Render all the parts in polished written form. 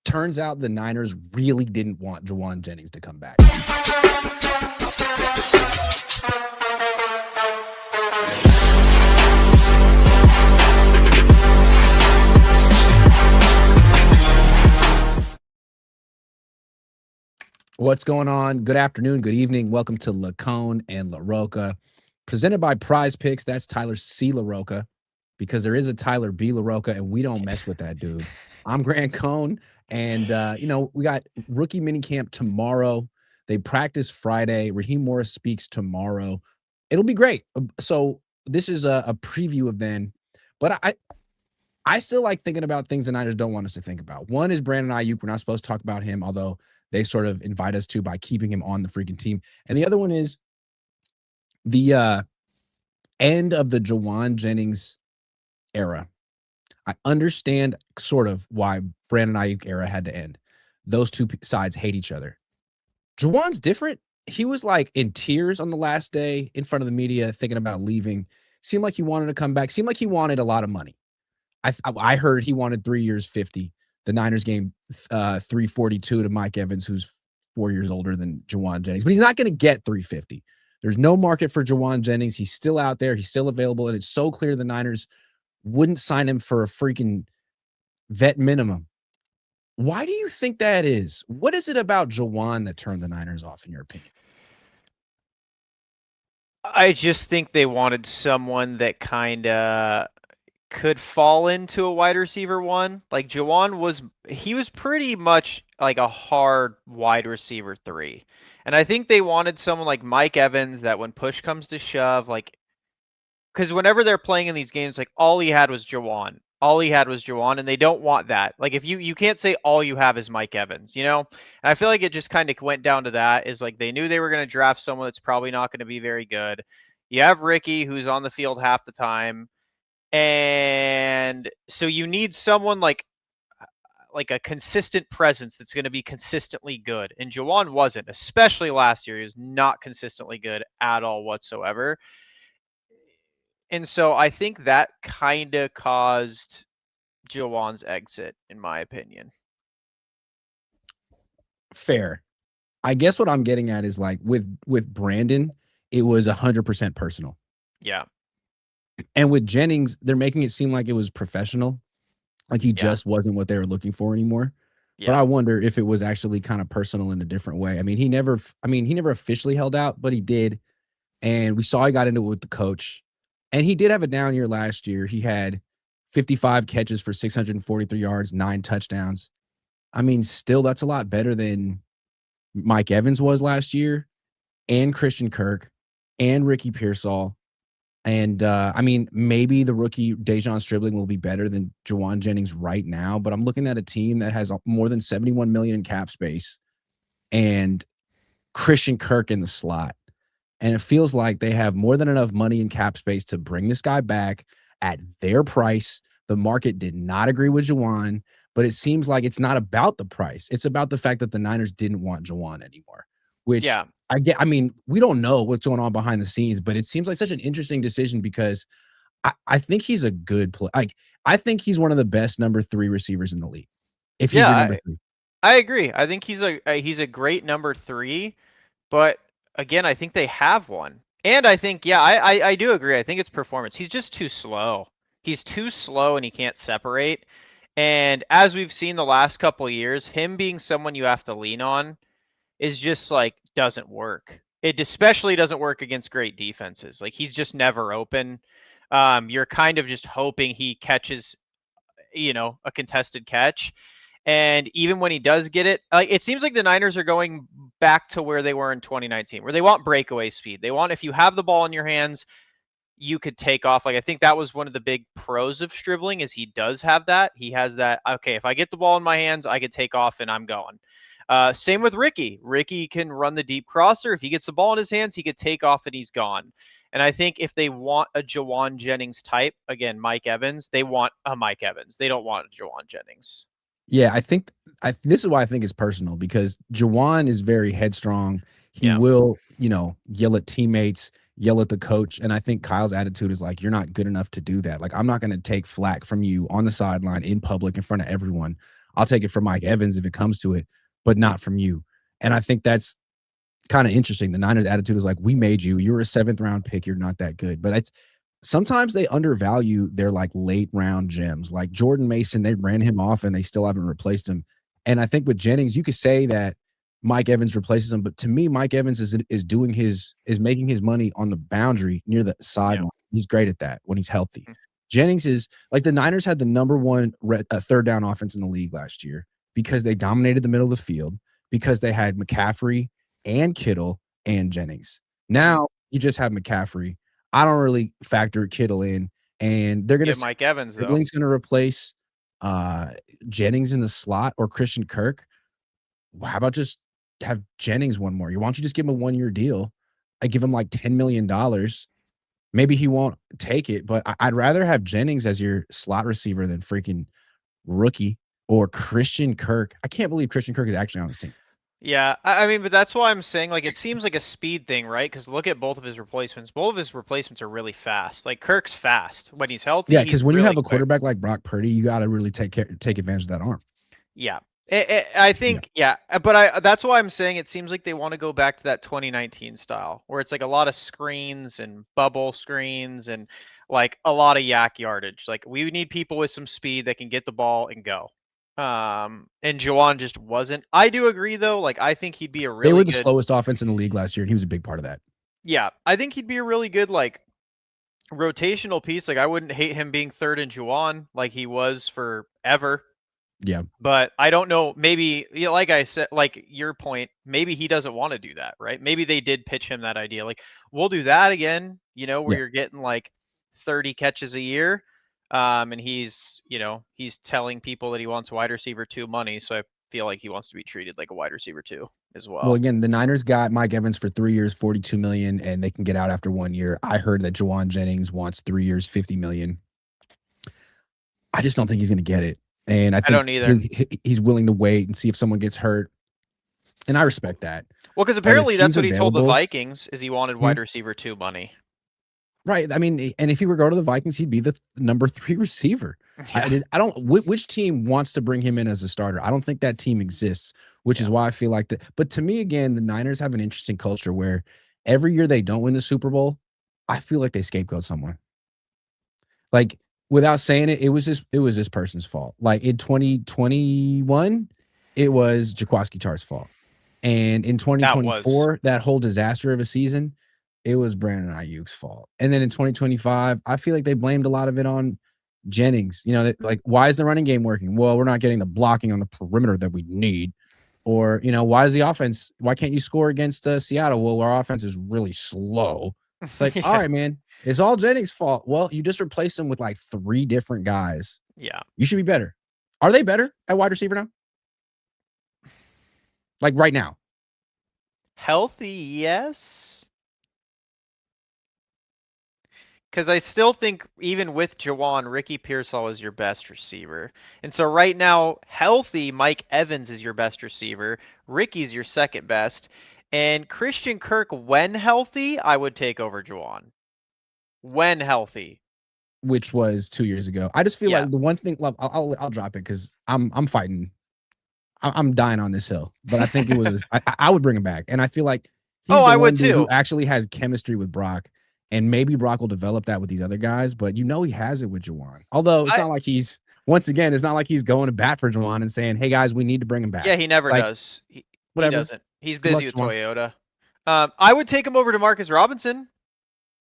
Turns out the Niners really didn't want Jauan Jennings to come back. What's going on? Good afternoon, good evening. Welcome to Cohn and LaRocca, presented by Prize Picks. That's Tyler C. LaRocca, because there is a Tyler B. LaRocca, and we don't mess with that dude. I'm Grant Cohn, and we got rookie minicamp tomorrow. They practice Friday. Raheem Morris speaks tomorrow. It'll be great. So this is a preview of then, but I still like thinking about things the Niners don't want us to think about. One is Brandon Ayuk. We're not supposed to talk about him, although they sort of invite us to by keeping him on the freaking team. And the other one is the end of the Jauan Jennings era. I understand sort of why Brandon Ayuk era had to end. Those two sides hate each other. Jauan's different. He was like in tears on the last day in front of the media thinking about leaving. Seemed like he wanted to come back. Seemed like he wanted a lot of money. I heard he wanted 3 years, 50. The Niners gave 342 to Mike Evans, who's 4 years older than Jauan Jennings. But he's not going to get 350. There's no market for Jauan Jennings. He's still out there. He's still available. And it's so clear the Niners wouldn't sign him for a freaking vet minimum. Why do you think that is? What is it about Jauan that turned the Niners off, in your opinion? I just think they wanted someone that kind of could fall into a wide receiver one. Like Jauan was pretty much like a hard wide receiver 3. And I think they wanted someone like Mike Evans that when push comes to shove, like, because whenever they're playing in these games, like all he had was Jauan. All he had was Jauan, and they don't want that. Like if you can't say all you have is Mike Evans, And I feel like it just kind of went down to that, is like they knew they were going to draft someone that's probably not going to be very good. You have Ricky, who's on the field half the time. And so you need someone like a consistent presence that's going to be consistently good. And Jauan wasn't, especially last year. He was not consistently good at all whatsoever. And so I think that kind of caused Jauan's exit, in my opinion. Fair. I guess what I'm getting at is like with Brandon, it was 100% personal. Yeah. And with Jennings, they're making it seem like it was professional. Like he just wasn't what they were looking for anymore. Yeah. But I wonder if it was actually kind of personal in a different way. I mean, he never officially held out, but he did. And we saw he got into it with the coach. And he did have a down year last year. He had 55 catches for 643 yards, 9 touchdowns. I mean, still, that's a lot better than Mike Evans was last year, and Christian Kirk, and Ricky Pearsall. And, I mean, maybe the rookie Dejon Stribling will be better than Jauan Jennings right now, but I'm looking at a team that has more than $71 million in cap space and Christian Kirk in the slot. And it feels like they have more than enough money in cap space to bring this guy back at their price. The market did not agree with Jauan, but it seems like it's not about the price. It's about the fact that the Niners didn't want Jauan anymore, which I mean, we don't know what's going on behind the scenes, but it seems like such an interesting decision because I think he's a good player. Like, I think he's one of the best number 3 receivers in the league. If he's your number 3. I agree. I think he's a great number 3, but again, I think they have one. And I think, I do agree. I think it's performance. He's just too slow. He's too slow and he can't separate. And as we've seen the last couple of years, him being someone you have to lean on is just like, doesn't work. It especially doesn't work against great defenses. Like he's just never open. You're kind of just hoping he catches, a contested catch. And even when he does get it, it seems like the Niners are going back to where they were in 2019, where they want breakaway speed. They want, if you have the ball in your hands, you could take off. Like, I think that was one of the big pros of Stribling, is he does have that. He has that, okay, if I get the ball in my hands, I could take off and I'm going. Same with Ricky. Ricky can run the deep crosser. If he gets the ball in his hands, he could take off and he's gone. And I think if they want a Jauan Jennings type, again, Mike Evans, they want a Mike Evans. They don't want a Jauan Jennings. Yeah, I think this is why I think it's personal, because Jauan is very headstrong. He will, yell at teammates, yell at the coach. And I think Kyle's attitude is like, you're not good enough to do that. Like, I'm not going to take flack from you on the sideline in public in front of everyone. I'll take it from Mike Evans if it comes to it, but not from you. And I think that's kind of interesting. The Niners' attitude is like, we made you. You're a 7th-round pick. You're not that good. But it's sometimes they undervalue their like late round gems. Like Jordan Mason, they ran him off and they still haven't replaced him. And I think with Jennings, you could say that Mike Evans replaces him, but to me, Mike Evans is making his money on the boundary near the Yeah. sideline. He's great at that when he's healthy. Jennings is like the Niners had the number one third down offense in the league last year because they dominated the middle of the field, because they had McCaffrey and Kittle and Jennings. Now you just have McCaffrey. I don't really factor Kittle in, and they're going Get to Mike Evans though. Stribling's going to replace Jennings in the slot or Christian Kirk. How about just have Jennings one more year? Why don't you just give him a 1-year deal? I give him like $10 million. Maybe he won't take it, but I'd rather have Jennings as your slot receiver than freaking rookie or Christian Kirk. I can't believe Christian Kirk is actually on this team. Yeah, I mean, but that's why I'm saying like it seems like a speed thing, right? Because look at both of his replacements. Both of his replacements are really fast. Like Kirk's fast when he's healthy. Yeah, He's because when you really have a quick. quarterback like Brock Purdy, you got to really take advantage of that arm. Yeah. I Yeah. think, yeah, but that's why I'm saying it seems like they want to go back to that 2019 style where it's like a lot of screens and bubble screens and like a lot of yak yardage. Like we need people with some speed that can get the ball and go. And Jauan just wasn't. I do agree though. Like I think he'd be a They really were the good. slowest offense in the league last year, and he was a big part of that. Yeah, I think he'd be a really good like rotational piece. Like I wouldn't hate him being third in Jauan like he was forever. Yeah. But I don't know. Maybe, you know, like I said, like your point, maybe he doesn't want to do that, right? Maybe they did pitch him that idea. Like, we'll do that again, you know, where Yeah. you're getting like 30 catches a year. And he's, you know, he's telling people that he wants wide receiver 2 money. So I feel like he wants to be treated like a wide receiver 2 as Well, well. again, the Niners got Mike Evans for 3 years, 42 million, and they can get out after 1 year. I heard that Jauan Jennings wants 3 years, 50 million. I just don't think he's going to get it, and I I think don't either. he's willing to wait and see if someone gets hurt, and I respect that. Well, because But if apparently that's he's what he told the available, Vikings is he wanted hmm, wide receiver 2 money. right? I mean, and if he were to go to the Vikings, he'd be the number 3 receiver. Yeah. I don't. Which team wants to bring him in as a starter? I don't think that team exists, which Yeah. is why I feel like that. But to me, again, the Niners have an interesting culture where every year they don't win the Super Bowl, I feel like they scapegoat someone. Like without saying it, it was this person's fault. Like in 2021, it was Jaquaski Tartt's fault. And in That was. 2024, that whole disaster of a season, it was Brandon Ayuk's fault. And then in 2025, I feel like they blamed a lot of it on Jennings. You know, like, why is the running game working? Well, we're not getting the blocking on the perimeter that we need. Or, you know, why can't you score against Seattle? Well, our offense is really slow. It's like, all Yeah. right, man, it's all Jennings' fault. Well, you just replaced him with like 3 different guys. Yeah. You should be better. Are they better at wide receiver now? Like right now? Healthy, yes. Because I still think even with Jauan, Ricky Pearsall is your best receiver. And so right now, healthy, Mike Evans is your best receiver. Ricky's your second best. And Christian Kirk, when healthy, I would take over Jauan. When healthy. Which was 2 years ago. I just feel Yeah. like the one thing, love, I'll drop it because I'm fighting. I'm dying on this hill, but I think it was I would bring him back, and I feel like Oh, he's the I would one dude who too. actually has chemistry with Brock, and maybe Brock will develop that with these other guys, but you know he has it with Jauan. Although it's I not like he's once again, it's not like he's going to bat for Jauan and saying, "Hey guys, we need to bring him back." Yeah, he It's never like does. He whatever. doesn't. He's Good luck, busy with Jauan. Toyota. I would take him over to Marcus Robinson.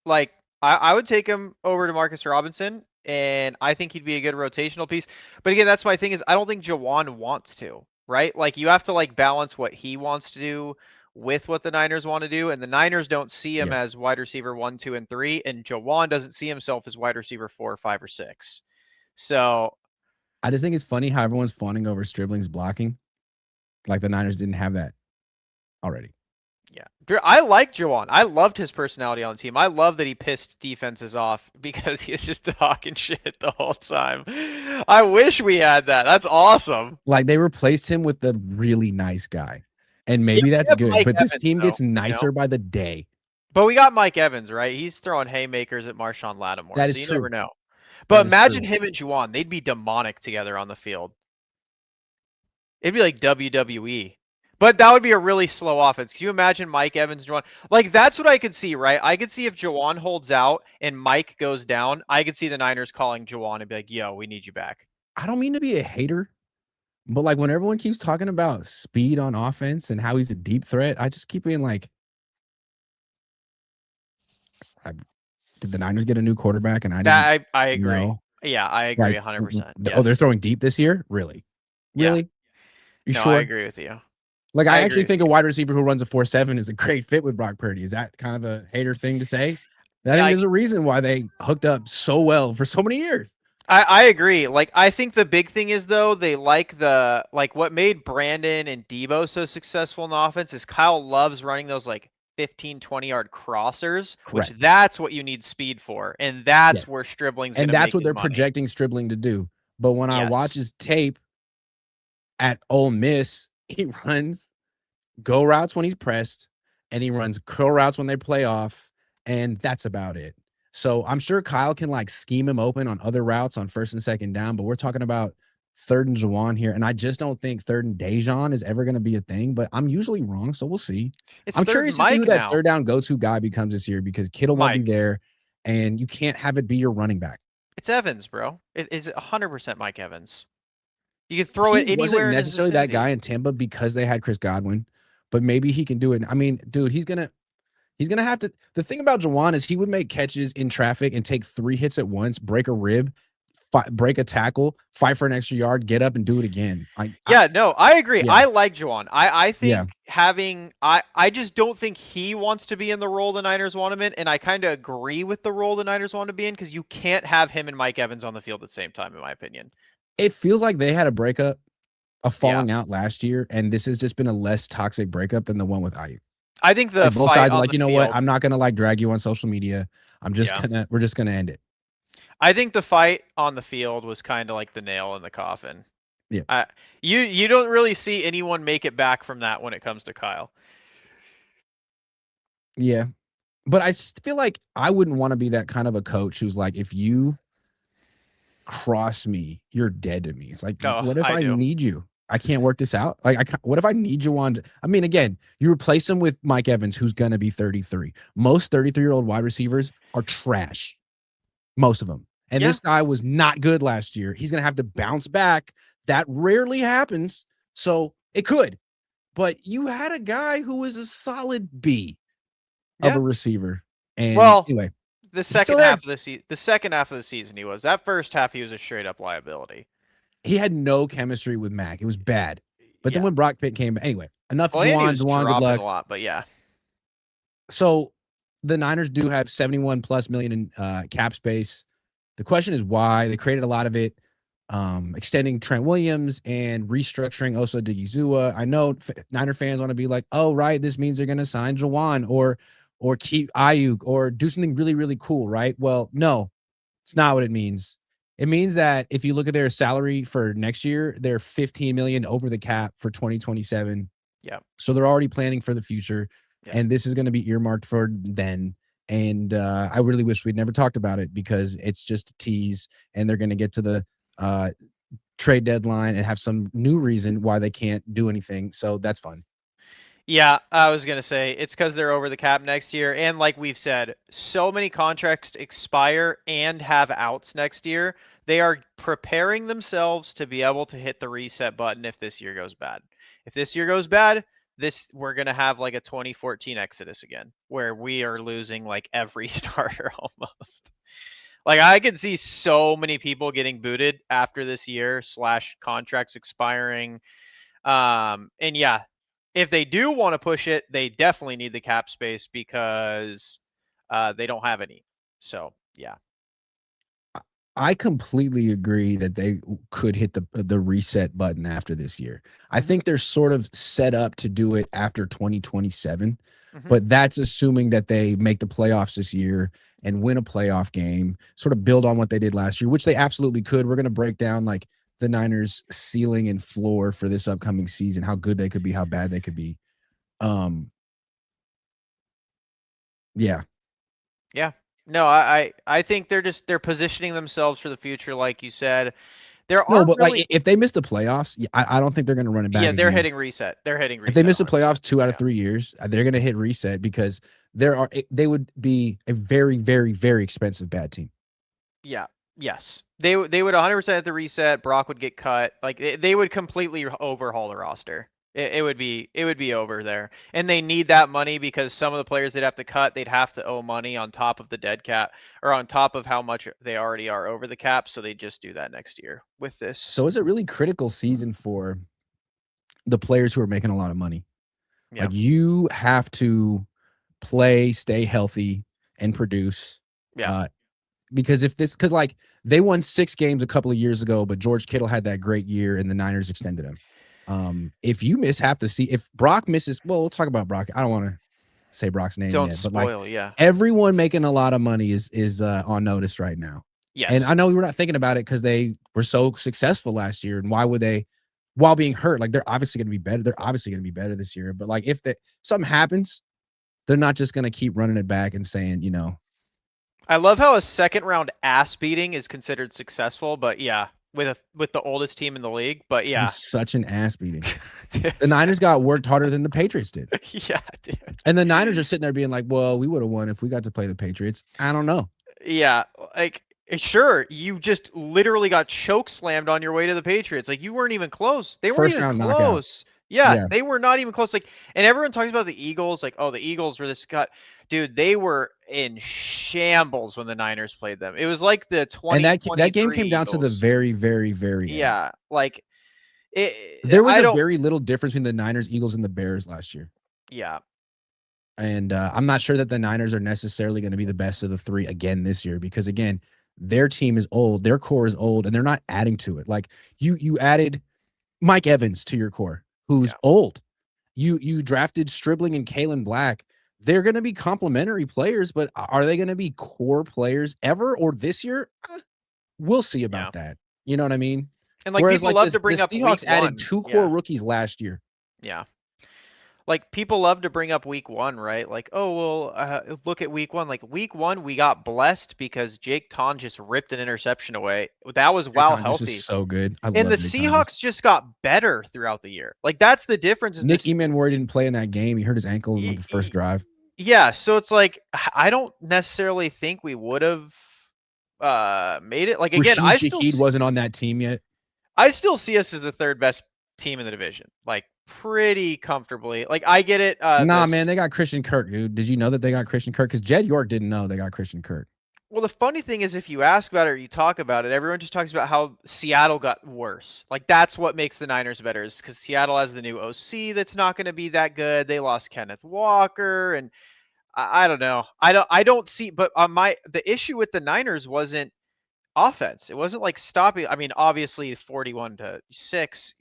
Like I would take him over to Marcus Robinson, and I think he'd be a good rotational piece. But again, that's my thing is I don't think Jauan wants to, right? Like you have to like balance what he wants to do with what the Niners want to do, and the Niners don't see him Yeah, as wide receiver 1, 2, and 3, and Jauan doesn't see himself as wide receiver 4, 5, or 6. So I just think it's funny how everyone's fawning over Stribling's blocking, like the Niners didn't have that already. yeah, I like Jauan. I loved his personality on the team. I love that he pissed defenses off because he was just talking shit the whole time. I wish we had that. That's awesome. Like they replaced him with the really nice guy, and Yeah, maybe we that's have good. Mike But this Evans team though, gets you know. nicer by the day. But we got Mike Evans, right? He's throwing haymakers at Marshawn Lattimore, That so is you never true. know. But That is imagine true. him and Juwan; they'd be demonic together on the field. It'd be like WWE. But that would be a really slow offense. Can you imagine Mike Evans, Jauan? Like, that's what I could see, right? I could see if Jauan holds out and Mike goes down, I could see the Niners calling Jauan and be like, yo, we need you back. I don't mean to be a hater, but like when everyone keeps talking about speed on offense and how he's a deep threat, I just keep being like, I, did the Niners get a new quarterback and I didn't I agree. know? Yeah, I agree Like, 100%. oh, they're Yes. throwing deep this year? Really? Yeah. Really? You No, I sure? agree with you. Like, I I agree actually with think you. a wide receiver who runs a 4.7 is a great fit with Brock Purdy. Is that kind of a hater thing to say? I think Like, there's a reason why they hooked up so well for so many years. I agree. Like, I think the big thing is, though, they like what made Brandon and Debo so successful in the offense is Kyle loves running those like 15, 20-yard crossers, which Correct. that's what you need speed for. And Yes. that's where Stribling's going And to that's make what his they're money. projecting Stribling to do. But when I watch Yes. his tape at Ole Miss, he runs go routes when he's pressed, and he runs curl routes when they play off, and that's about it. So I'm sure Kyle can like scheme him open on other routes on first and second down, but we're talking about third and Jauan here, and I just don't think third and Dejan is ever going to be a thing. But I'm usually wrong, so we'll see. It's I'm third and curious to see who Mike that now. third down go-to guy becomes this year because Kittle won't be Mike. there, and you can't have it be your running back. It's Evans, bro. It's 100% Mike Evans. You can throw He it wasn't anywhere in his necessarily that guy vicinity. in Tampa because they had Chris Godwin, but maybe he can do it. I mean, dude, he's gonna have to. The thing about Jauan is he would make catches in traffic and take 3 hits at once, break a rib, break a tackle, fight for an extra yard, get up and do it again. Yeah, no, I agree. Yeah, I like Jauan. I yeah. think I just don't think he wants to be in the role the Niners want him in, and I kind of agree with the role the Niners want to be in because you can't have him and Mike Evans on the field at the same time, in my opinion. It feels like they had a breakup, a Yeah, falling out last year, and this has just been a less toxic breakup than the one with Ayuk. I think the Like both fight sides are on like, the you know what? field. I'm not gonna like drag you on social media. Yeah, We're just gonna end it. I think the fight on the field was kind of like the nail in the coffin. Yeah, I you don't really see anyone make it back from that when it comes to Kyle. yeah. But I just feel like I wouldn't want to be that kind of a coach who's like, if you cross me, you're dead to me. It's like, Oh, what if I I do. need you? I can't work this out. Like, what if I need you on? I mean, again, you replace him with Mike Evans, who's gonna be 33. Most 33-year-old wide receivers are trash. Most of them. And Yeah, this guy was not good last year. He's gonna have to bounce back. That rarely happens. So it could. But you had a guy who was a solid B of yeah. a receiver. And Well, anyway, the he's still second there. half of the second half of the season he was. That first half he was a straight up liability. He had no chemistry with Mac. It was bad. But then Yeah. when Brock Pitt came back, anyway, enough Well, and he Jauan. was Jauan, good dropping a luck. lot, but yeah. So the Niners do have 71 plus million in cap space. The question is why. They created a lot of it, extending Trent Williams and restructuring Osa Digizua. I know Niner fans want to be like, oh, right, this means they're going to sign Jauan or keep Ayuk or do something really, really cool, right? Well, no, it's not what it means. It means that if you look at their salary for next year, they're 15 million over the cap for 2027. Yeah. So they're already planning for the future, Yeah. and this is going to be earmarked for then. And I really wish we'd never talked about it because it's just a tease, and they're going to get to the uh, trade deadline and have some new reason why they can't do anything. So that's fun. Yeah, I was gonna say it's because they're over the cap next year, and like we've said, so many contracts expire and have outs next year. They are preparing themselves to be able to hit the reset button if this year goes bad. If this year goes bad, this we're gonna have like a 2014 Exodus again, where we are losing like every starter almost. Like I could see so many people getting booted after this year slash contracts expiring. And yeah, if they do want to push it, they definitely need the cap space because they don't have any. So yeah. I completely agree that they could hit the reset button after this year. I Hmm. think they're sort of set up to do it after 2027, Hmm. but that's assuming that they make the playoffs this year and win a playoff game, sort of build on what they did last year, which they absolutely could. We're going to break down like the Niners ceiling and floor for this upcoming season, how good they could be, how bad they could be. Um yeah. Yeah. No, I think they're positioning themselves for the future, like you said. There No, aren't but like really. if they miss the playoffs, I don't think they're going to run it back Yeah, they're again. hitting reset. They're hitting If they reset miss the 100%. playoffs 2 out of Yeah. 3 years, they're going to hit reset because they would be a very, very, very expensive bad team. Yeah. Yes. They would 100% hit the reset. Brock would get cut. Like they would completely overhaul the roster. It would be over there. And they need that money because some of the players they'd have to cut, they'd have to owe money on top of the dead cap or on top of how much they already are over the cap. So they just do that next year with this. So it's a really critical season for the players who are making a lot of money. Yeah. Like you have to play, stay healthy, and produce. Yeah. Uh, because like they won 6 games a couple of years ago, but George Kittle had that great year and the Niners extended him. If you miss half the season, if Brock misses, well, we'll talk about Brock. I don't want to say Brock's name Don't yet, but like spoil. Yeah. everyone making a lot of money is on notice right now. And Yes. I know we're not thinking about it because they were so successful last year. And why would they, while being hurt, like they're obviously going to be better. They're obviously going to be better this year. But like if something happens, they're not just going to keep running it back and saying, I love how a second round ass beating is considered successful, but yeah, with the oldest team in the league. But it was yeah. such an ass beating. Dude. The Niners got worked harder than the Patriots did. Yeah, dude. And the Niners are sitting there being like, well, we would have won if we got to play the Patriots. I don't know. Yeah, like sure, you just literally got choke slammed on your way to the Patriots. Like you weren't even close. They weren't First even round knockout. close. Yeah, Yeah. they were not even close. Like, and everyone talks about the Eagles, like, oh, the Eagles were this cut. Dude, they were in shambles when the Niners played them. It was like the And that game 2023 came down to the Eagles. very, very, very end. Yeah, like There was I a don't. very little difference between the Niners, Eagles, and the Bears last year. Yeah, And I'm not sure that the Niners are necessarily going to be the best of the three again this year because again, their team is old, their core is old, and they're not adding to it. Like you added Mike Evans to your core, who's yeah, old. You drafted Stribling and Kalen Black. They're going to be complementary players, but are they going to be core players ever or this year? We'll see yeah. about that. You know what I mean? And like Whereas people like love to the bring up week Seahawks added one. 2 core Yeah, rookies last year. yeah. Like people love to bring up week one, right? Like, oh well, look at week one. Like week one, we got blessed because Jake Ton just ripped an interception away. That was Jake while Tonjes is healthy, so good. I and the love Jake Tonjes. Seahawks just got better throughout the year. Like that's the difference. Is Nick this? Emanwari didn't play in that game. He hurt his ankle in the first drive. Yeah, so it's like I don't necessarily think we would have made it. Like again, Rashid Shaheed wasn't on that team yet. I still see us as the third best team in the division, like pretty comfortably. Like I get it. Nah, man, they got Christian Kirk, dude. Did you know that they got Christian Kirk? Because Jed York didn't know they got Christian Kirk. Well, the funny thing is, if you ask about it or you talk about it, everyone just talks about how Seattle got worse. Like that's what makes the Niners better, is because Seattle has the new OC that's not going to be that good. They lost Kenneth Walker, and I don't know. I don't see. But on the issue with the Niners wasn't offense. It wasn't like stopping. I mean, obviously 41-6,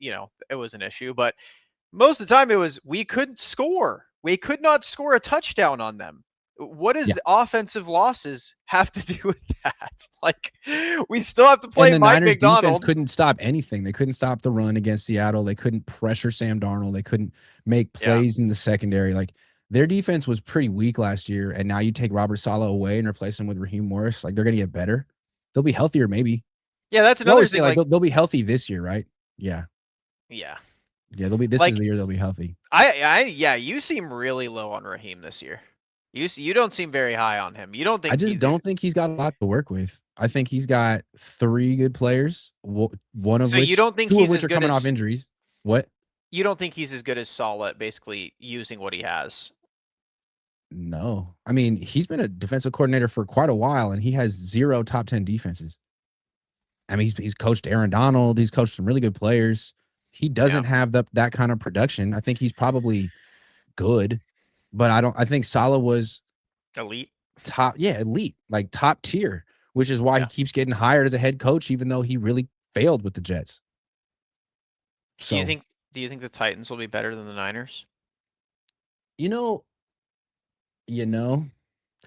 it was an issue, but most of the time it was we couldn't score. We could not score a touchdown on them. What does Yeah. offensive losses have to do with that? Like we still have to play And the Mike Niners defense McDonald. couldn't stop anything. They couldn't stop the run against Seattle. They couldn't pressure Sam Darnold. They couldn't make plays in the secondary. Like their defense was pretty weak last year. And now you take Robert Saleh away and replace him with Raheem Morris. Like they're going to get better. They'll be healthier, maybe. Yeah, that's You another always thing. say, like Like they'll be healthy this year, right? Yeah. yeah. Yeah, they'll be. This Like is the year they'll be healthy. yeah, you seem really low on Raheem this year. You don't seem very high on him. You don't think I just don't think he's got a lot to work with. I think he's got 3 good players, one of so which, you don't think 2 of he's which as are good coming as off injuries. What? you don't think he's as good as Saleh at basically using what he has? No. I mean, he's been a defensive coordinator for quite a while, and he has 0 top 10 defenses. I mean, he's coached Aaron Donald. He's coached some really good players. He doesn't have that kind of production. I think he's probably good, but I think Saleh was Elite. elite, like top tier, which is why he keeps getting hired as a head coach, even though he really failed with the Jets. So Do you think the Titans will be better than the Niners? you know,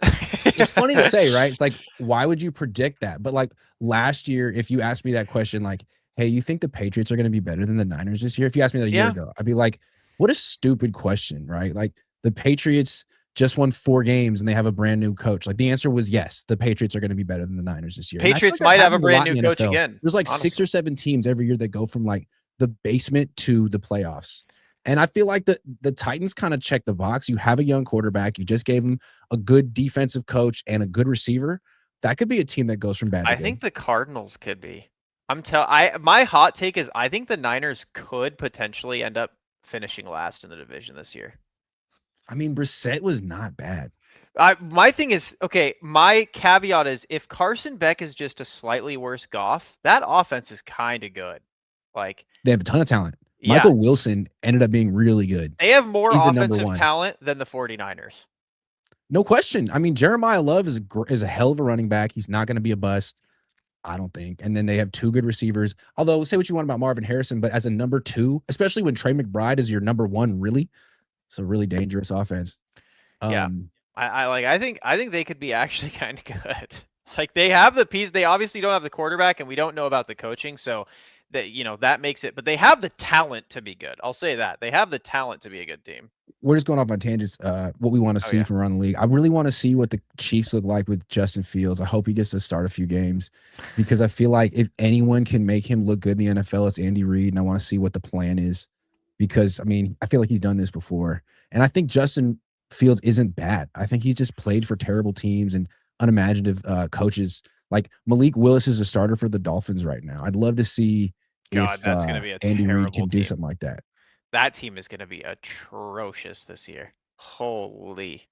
it's funny to say, right? It's like, why would you predict that? But like last year, if you asked me that question, like, hey, you think the Patriots are going to be better than the Niners this year? If you asked me that a year ago, I'd be like, what a stupid question, right? Like the Patriots just won 4 games and they have a brand new coach? Like the answer was yes, the Patriots are going to be better than the Niners this year. And I feel like Patriots that might have a happens a brand lot new in the coach NFL. again, There's like 6 or honestly. 7 teams every year that go from like the basement to the playoffs. And I feel like the Titans kind of check the box. You have a young quarterback. You just gave him a good defensive coach and a good receiver. That could be a team that goes from bad to I good. think the Cardinals could be. My hot take is I think the Niners could potentially end up finishing last in the division this year. I mean, Brissett was not bad. My thing is, okay, my caveat is if Carson Beck is just a slightly worse Goff, that offense is kind of good. Like, They have a ton of talent. yeah, Michael Wilson ended up being really good. they have more He's the number offensive one. talent than the 49ers. No question. I mean, Jeremiah Love is a hell of a running back. He's not going to be a bust, I don't think. And then they have 2 good receivers. Although, say what you want about Marvin Harrison, but as a number 2, especially when Trey McBride is your number 1, really, it's a really dangerous offense. Yeah. Um, I think they could be actually kind of good. Like they have the piece. They obviously don't have the quarterback, and we don't know about the coaching, so that makes it. But they have the talent to be good. I'll say that they have the talent to be a good team. we're just going off on tangents. What we want to Oh see yeah, from around the league. I really want to see what the Chiefs look like with Justin Fields. I hope he gets to start a few games because I feel like if anyone can make him look good in the NFL, it's Andy Reid, and I want to see what the plan is because I mean I feel like he's done this before, and I think Justin Fields isn't bad. I think he's just played for terrible teams and unimaginative coaches. Like Malik Willis is a starter for the Dolphins right now. I'd love to see God, if that's gonna be a Andy Reid terrible can do team. something like that. That team is gonna be atrocious this year. Holy,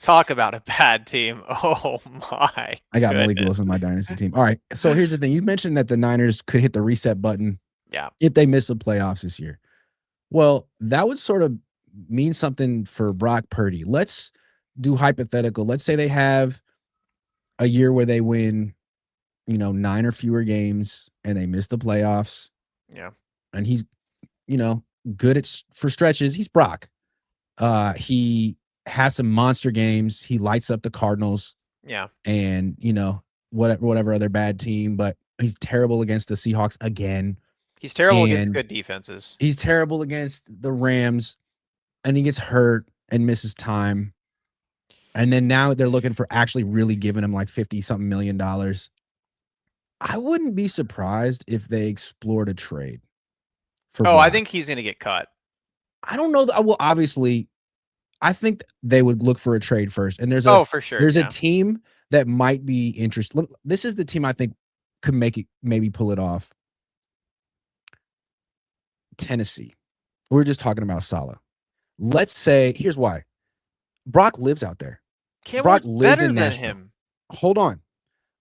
talk about a bad team. Oh my I got Malik goodness. Willis on my dynasty team. All right. So here's the thing. You mentioned that the Niners could hit the reset button Yeah. if they miss the playoffs this year. Well, that would sort of mean something for Brock Purdy. Let's do hypothetical. Let's say they have a year where they win, 9 or fewer games and they miss the playoffs. Yeah. And he's, good for stretches. He's Brock. He has some monster games. He lights up the Cardinals. Yeah. And whatever other bad team, but he's terrible against the Seahawks again. He's terrible against And good defenses. he's terrible against the Rams, and he gets hurt and misses time. And then now they're looking for actually really giving him like 50 something $million. I wouldn't be surprised if they explored a trade for Oh, I Brock. think he's gonna get cut. I don't know. Well, obviously, I think they would look for a trade first. And Oh, for sure. there's a Yeah. team that might be interested. This is the team I think could maybe pull it off. Tennessee. We were just talking about Saleh. Let's say, here's why. Brock lives out there. Cam Brock Ward's lives better in than Nashville. him. Hold on.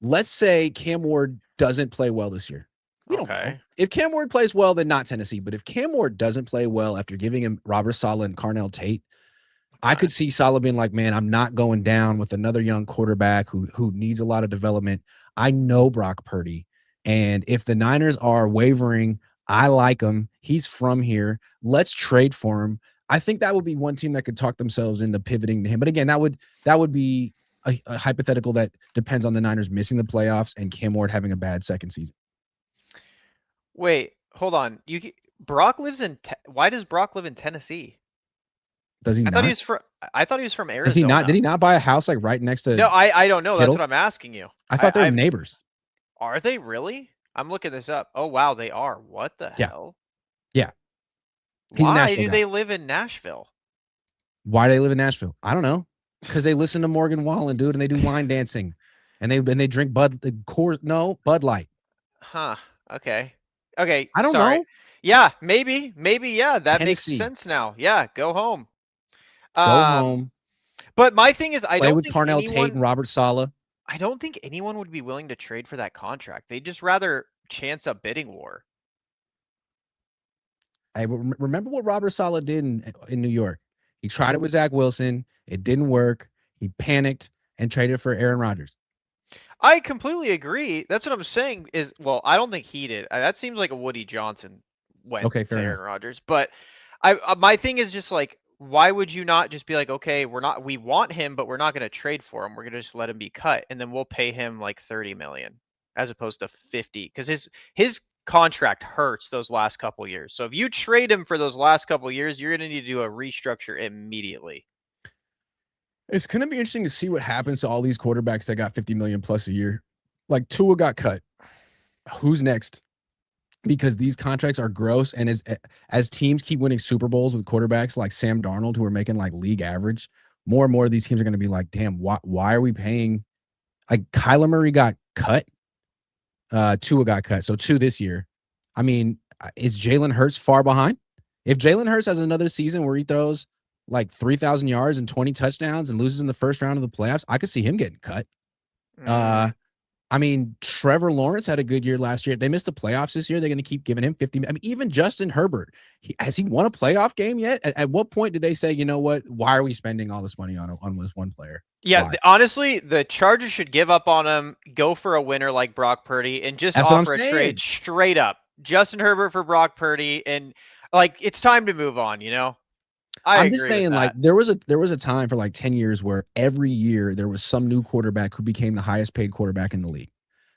Let's say Cam Ward doesn't play well this year. We don't know. Okay. If Cam Ward plays well, then not Tennessee. But if Cam Ward doesn't play well after giving him Robert Saleh and Carnell Tate, I could see Saleh being like, man, I'm not going down with another young quarterback who needs a lot of development. I know Brock Purdy. And if the Niners are wavering, I like him. He's from here. Let's trade for him. I think that would be one team that could talk themselves into pivoting to him. But again, that would be a hypothetical that depends on the Niners missing the playoffs and Cam Ward having a bad second season. Wait, hold on. Brock lives in. Why does Brock live in Tennessee? Does he I thought he not? was from. I thought he was from Arizona. Does he not? Did he not buy a house like right next to? No, I don't know. That's Kittle? what I'm asking you. I thought they were neighbors. Are they really? I'm looking this up. Oh wow, they are. What the Yeah. hell? Yeah. He's a Why Nashville do guy. they live in Nashville? Why do they live in Nashville? I don't know. Because they listen to Morgan Wallen, dude, and they do line dancing, and they drink Bud Light. Huh. Okay. Okay. I don't Sorry. know. Yeah. Maybe. Yeah. That makes Tennessee. sense now. Yeah. Go home. Go home. But my thing is, Play with Carnell Tate and Robert Saleh. I don't think anyone would be willing to trade for that contract. They'd just rather chance a bidding war. I remember what Robert Saleh did in New York. He tried it with Zach Wilson. It didn't work. He panicked and traded for Aaron Rodgers. I completely agree. That's what I'm saying is, well, I don't think he did. That seems like a Woody Johnson went Okay, to fair Aaron enough. Rodgers. But my thing is just like, why would you not just be like, okay, we want him, but we're not going to trade for him. We're going to just let him be cut, and then we'll pay him like 30 million as opposed to 50, because his contract hurts those last couple years. So if you trade him for those last couple years, you're going to need to do a restructure immediately. It's going to be interesting to see what happens to all these quarterbacks that got 50 million plus a year. Like Tua got cut. Who's next? Because these contracts are gross, and as teams keep winning Super Bowls with quarterbacks like Sam Darnold, who are making like league average, more and more of these teams are going to be like, damn, why are we paying? Like Kyler Murray got cut, Tua got cut, so 2 this year. I mean, is Jalen Hurts far behind? If Jalen Hurts has another season where he throws like 3,000 yards and 20 touchdowns and loses in the first round of the playoffs, I could see him getting cut. I mean, Trevor Lawrence had a good year last year. They missed the playoffs this year. They're going to keep giving him 50. I mean, even Justin Herbert, has he won a playoff game yet? At what point did they say, you know what? Why are we spending all this money on this one player? Yeah, honestly, the Chargers should give up on him, go for a winner like Brock Purdy, and just That's what I'm offer a saying. trade straight up. Justin Herbert for Brock Purdy, and like it's time to move on, you know? I'm just agree with saying, like, that. there was a time for like 10 years where every year there was some new quarterback who became the highest paid quarterback in the league.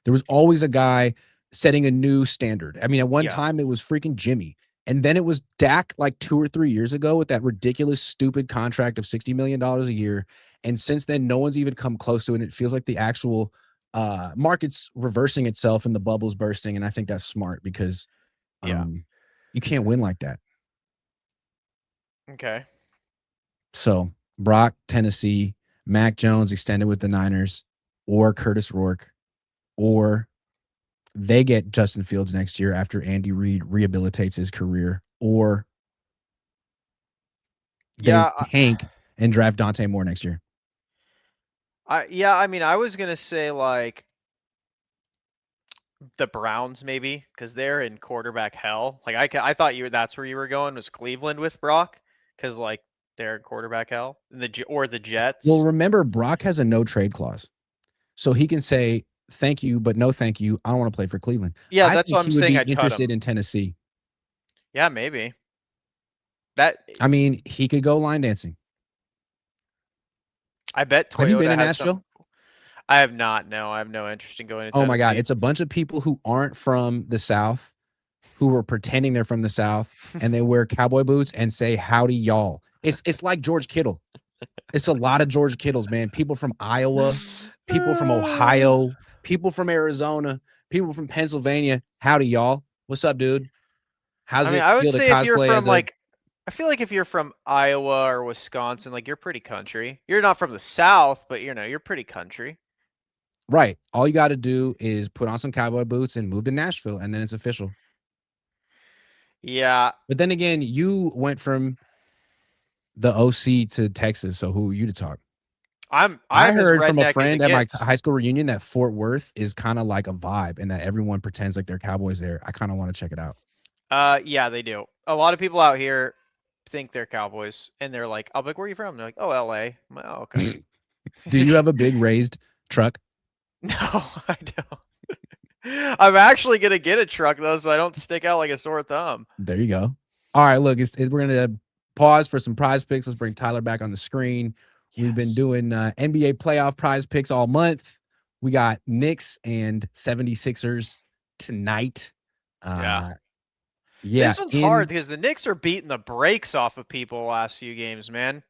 There was always a guy setting a new standard. I mean, at one Yeah. time it was freaking Jimmy. And then it was Dak like 2 or 3 years ago with that ridiculous, stupid contract of $60 million a year. And since then, no one's even come close to it. It feels like the actual market's reversing itself and the bubble's bursting. And I think that's smart because you can't win like that. Okay. So Brock, Tennessee, Mac Jones extended with the Niners, or Curtis Rourke, or they get Justin Fields next year after Andy Reid rehabilitates his career, or they tank and draft Dante Moore next year. I mean, I was gonna say like the Browns maybe because they're in quarterback hell. Like I thought that's where you were going was Cleveland with Brock because like they're in quarterback hell and the Jets. Well, remember Brock has a no trade clause, so he can say thank you, but no thank you. I don't want to play for Cleveland. Yeah, I that's think what I'm he would saying. be I'd cut interested him. in Tennessee. Yeah, maybe. I mean, he could go line dancing. I bet Toyota Have you been in has Nashville? I have not. No, I have no interest in going to Oh Tennessee. my God. It's a bunch of people who aren't from the South who are pretending they're from the South and they wear cowboy boots and say, howdy, y'all. It's like George Kittle. It's a lot of George Kittles, man. People from Iowa, people from Ohio, people from Arizona, people from Pennsylvania. Howdy, y'all. What's up, dude? How's it I would feel to say if you're cosplay from as a I feel like if you're from Iowa or Wisconsin, like you're pretty country. You're not from the South, but you're pretty country. right? All you got to do is put on some cowboy boots and move to Nashville, and then it's official. Yeah. But then again, you went from the OC to Texas, so who are you to talk? I'm I as heard from a redneck as friend it at my gets. high school reunion that Fort Worth is kind of like a vibe and that everyone pretends like they're cowboys there. I kind of want to check it out. Yeah, they do. A lot of people out here think they're cowboys, and they're like, "I'm like, where are you from?" They're like, "Oh, LA." I'm like, "Oh, okay." Do you have a big raised truck? No, I don't. I'm actually gonna get a truck though, so I don't stick out like a sore thumb. There you go. All right, look, we're gonna pause for some prize picks. Let's bring Tyler back on the screen. Yes. We've been doing NBA playoff prize picks all month. We got Knicks and 76ers tonight. Yeah. This one's hard because the Knicks are beating the brakes off of people the last few games, man.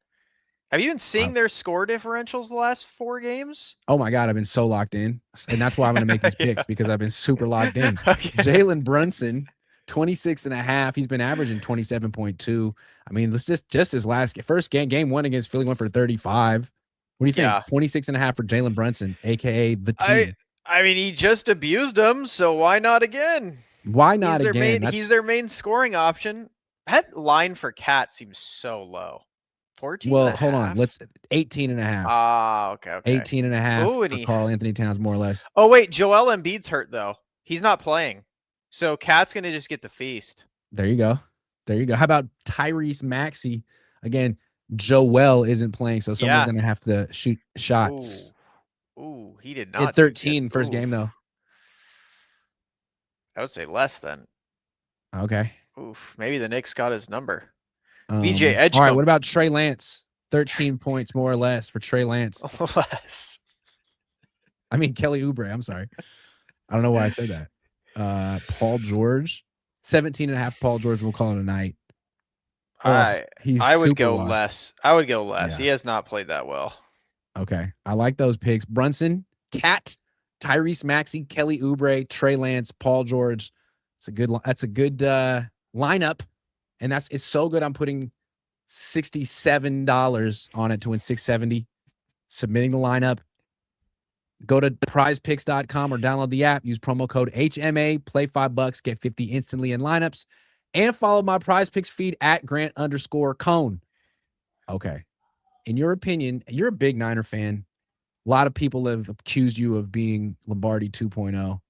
Have you been seeing their score differentials the last 4 games? Oh my God, I've been so locked in. And that's why I'm going to make these picks because I've been super locked in. Jalen Brunson, 26.5. He's been averaging 27.2. I mean, let's just his first game 1 against Philly went for 35. What do you think? 26.5 for Jalen Brunson, aka the team. I mean, he just abused them, so why not again? Why not again? He's their main scoring option. That line for Cat seems so low. 14. Well, hold on. Let's 18.5. Okay. 18.5 for Karl Anthony Towns, more or less. Oh wait, Joel Embiid's hurt though. He's not playing, so Cat's gonna just get the feast. There you go. How about Tyrese Maxey? Again, Joel isn't playing, so someone's gonna have to shoot shots. Ooh, he did not. Hit 13 first game though. I would say less than. Okay. Oof, maybe the Knicks got his number. BJ Edgecombe. All right, what about Trey Lance? 13 points more or less for Trey Lance. Less. I mean Kelly Oubre. I'm sorry. I don't know why I said that. Paul George, 17.5. Paul George. We'll call it a night. I would go less. I would go less. Yeah. He has not played that well. Okay. I like those picks. Brunson, Cat, Tyrese Maxey, Kelly Oubre, Trey Lance, Paul George. That's a good lineup. And it's so good. I'm putting $67 on it to win 670. Submitting the lineup. Go to prizepicks.com or download the app. Use promo code HMA. Play $5. Get 50 instantly in lineups. And follow my prize picks feed at Grant_Cohn. Okay. In your opinion, you're a big Niner fan. A lot of people have accused you of being Lombardi 2.0,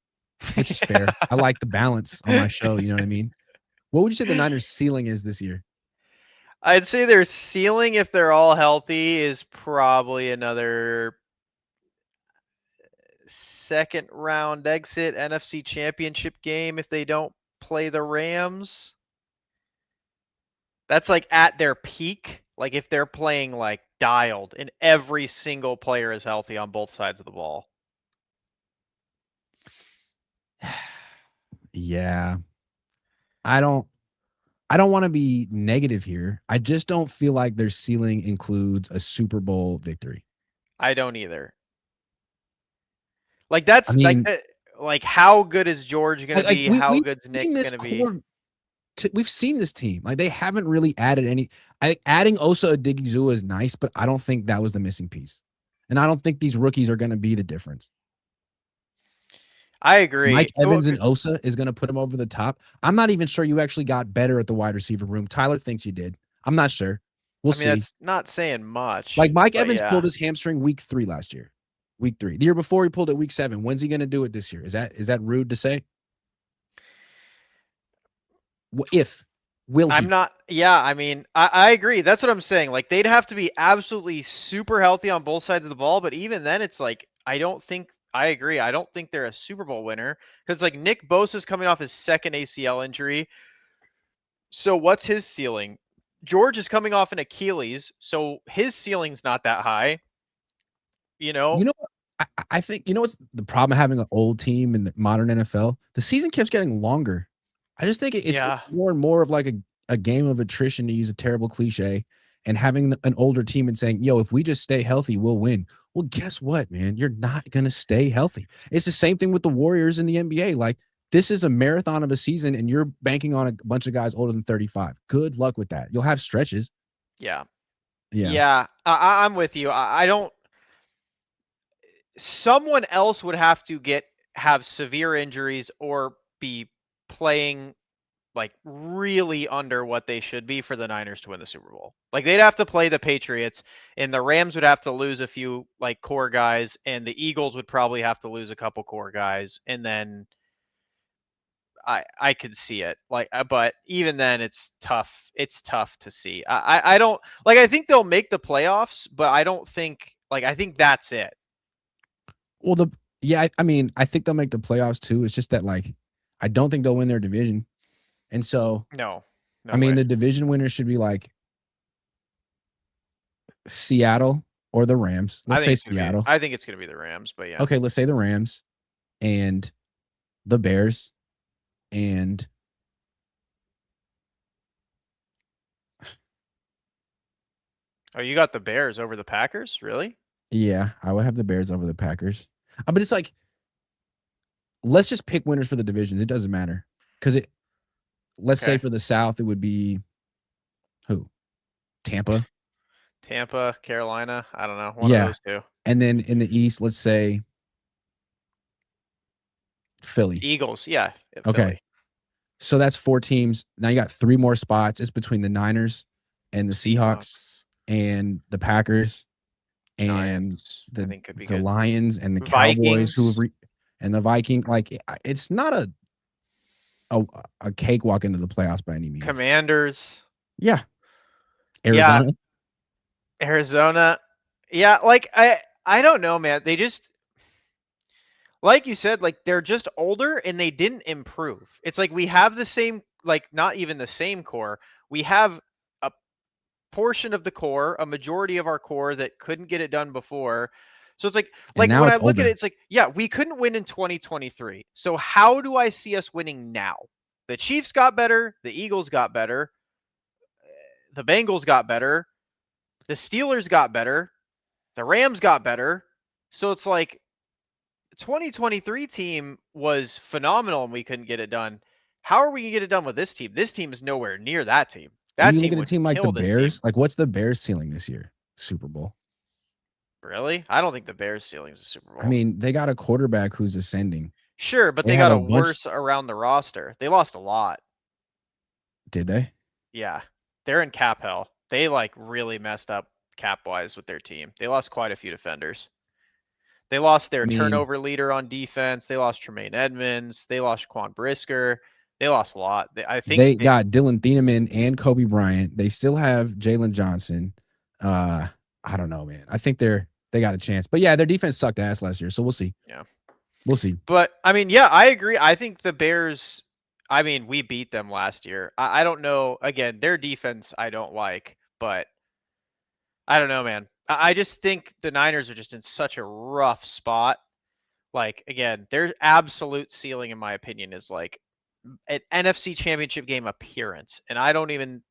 which is fair. I like the balance on my show. You know what I mean? What would you say the Niners' ceiling is this year? I'd say their ceiling, if they're all healthy, is probably another second round exit NFC Championship game if they don't play the Rams. That's like at their peak. Like if they're playing like dialed and every single player is healthy on both sides of the ball. Yeah. I don't want to be negative here. I just don't feel like their ceiling includes a Super Bowl victory. I don't either. Like I that's mean, like how good is George going to like be? How we've good's seen Nick this going to be? core. We've seen this team. Like they haven't really added any. Adding Osa Odigizua is nice, but I don't think that was the missing piece. And I don't think these rookies are going to be the difference. I agree. Mike Evans and Osa is going to put him over the top. I'm not even sure you actually got better at the wide receiver room. Tyler thinks you did. I'm not sure. We'll I mean, see. that's not saying much. Like Mike but Evans yeah. pulled his hamstring week 3 last year. Week 3. The year before he pulled it week 7. When's he going to do it this year? Is that rude to say? If will I'm he? not. Yeah, I mean, I agree. That's what I'm saying. Like they'd have to be absolutely super healthy on both sides of the ball. But even then, it's like I don't think. I agree. I don't think they're a Super Bowl winner because like Nick Bosa's coming off his second ACL injury. So what's his ceiling? George is coming off an Achilles, so his ceiling's not that high. You know? You know, I think you know what's the problem of having an old team in the modern NFL? The season keeps getting longer. I just think it's Yeah. more and more of like a game of attrition, to use a terrible cliche, and having an older team and saying, "Yo, if we just stay healthy, we'll win." Well, guess what, man? You're not gonna stay healthy. It's the same thing with the Warriors in the NBA. Like this is a marathon of a season, and you're banking on a bunch of guys older than 35. Good luck with that. You'll have stretches. Yeah. Yeah. Yeah. I'm with you. I don't. Someone else would have to have severe injuries or be playing like really under what they should be for the Niners to win the Super Bowl. Like they'd have to play the Patriots and the Rams would have to lose a few like core guys and the Eagles would probably have to lose a couple core guys and then I could see it. Like but even then it's tough. It's tough to see. I don't like I think they'll make the playoffs, but I don't think like I think that's it. Well, I mean, I think they'll make the playoffs too. It's just that like I don't think they'll win their division. And so, No. I No mean, way. the division winner should be like Seattle or the Rams. Let's say Seattle. I think it's gonna be the Rams, but yeah. Okay, let's say the Rams and the Bears and Oh, you got the Bears over the Packers? Really? yeah, I would have the Bears over the Packers. But it's like let's just pick winners for the divisions. It doesn't matter because let's say Okay. for the South it would be who? Tampa. Tampa, Carolina. I don't know. One of Yeah. those two. And then in the East, let's say Philly. Eagles. Yeah. Okay. Philly. So that's 4 teams. Now you got 3 more spots. It's between the Niners and the Seahawks Seahawks. and the Packers and Giants. I the think could be the good. Lions and the Cowboys Vikings. and the Viking. Like it's not a cakewalk into the playoffs by any means. Commanders. Yeah. Arizona. Yeah. Arizona. Yeah, like I don't know, man. They just like you said, like they're just older and they didn't improve. It's like we have the same, like not even the same core. We have a portion of the core, a majority of our core that couldn't get it done before. So it's And like now when I it's look at it, older. it's like, yeah, we couldn't win in 2023. So how do I see us winning now? The Chiefs got better, the Eagles got better, the Bengals got better, the Steelers got better. The Rams got better. So it's like 2023 team was phenomenal and we couldn't get it done. How are we going to get it done with this team? This team is nowhere near that team. And That you look team at a would team like the kill this team. Bears. Like, what's the Bears ceiling this year? Super Bowl. Really? I don't think the Bears ceiling is a Super I Bowl. mean, they got a quarterback who's ascending. Sure, but They they have got a a bunch. worse around the roster. They lost a lot. Did they? Yeah. They're in cap hell. They like really messed up cap wise with their team. They lost quite a few defenders. They lost I their mean, turnover leader on defense. They lost Tremaine Edmonds. They lost Quan Brisker. They lost a lot. I think they got Dylan Thieneman and Kobe Bryant. They still have Jalen Johnson. I don't know, man. I think they got a chance. But yeah, their defense sucked ass last year. So we'll see. yeah. We'll see. But I mean, yeah, I agree. I think the Bears. I mean, we beat them last year. I don't know. Again, their defense I don't like, but I don't know, man. I just think the Niners are just in such a rough spot. Like again, their absolute ceiling, in my opinion, is like an NFC Championship game appearance, and I don't even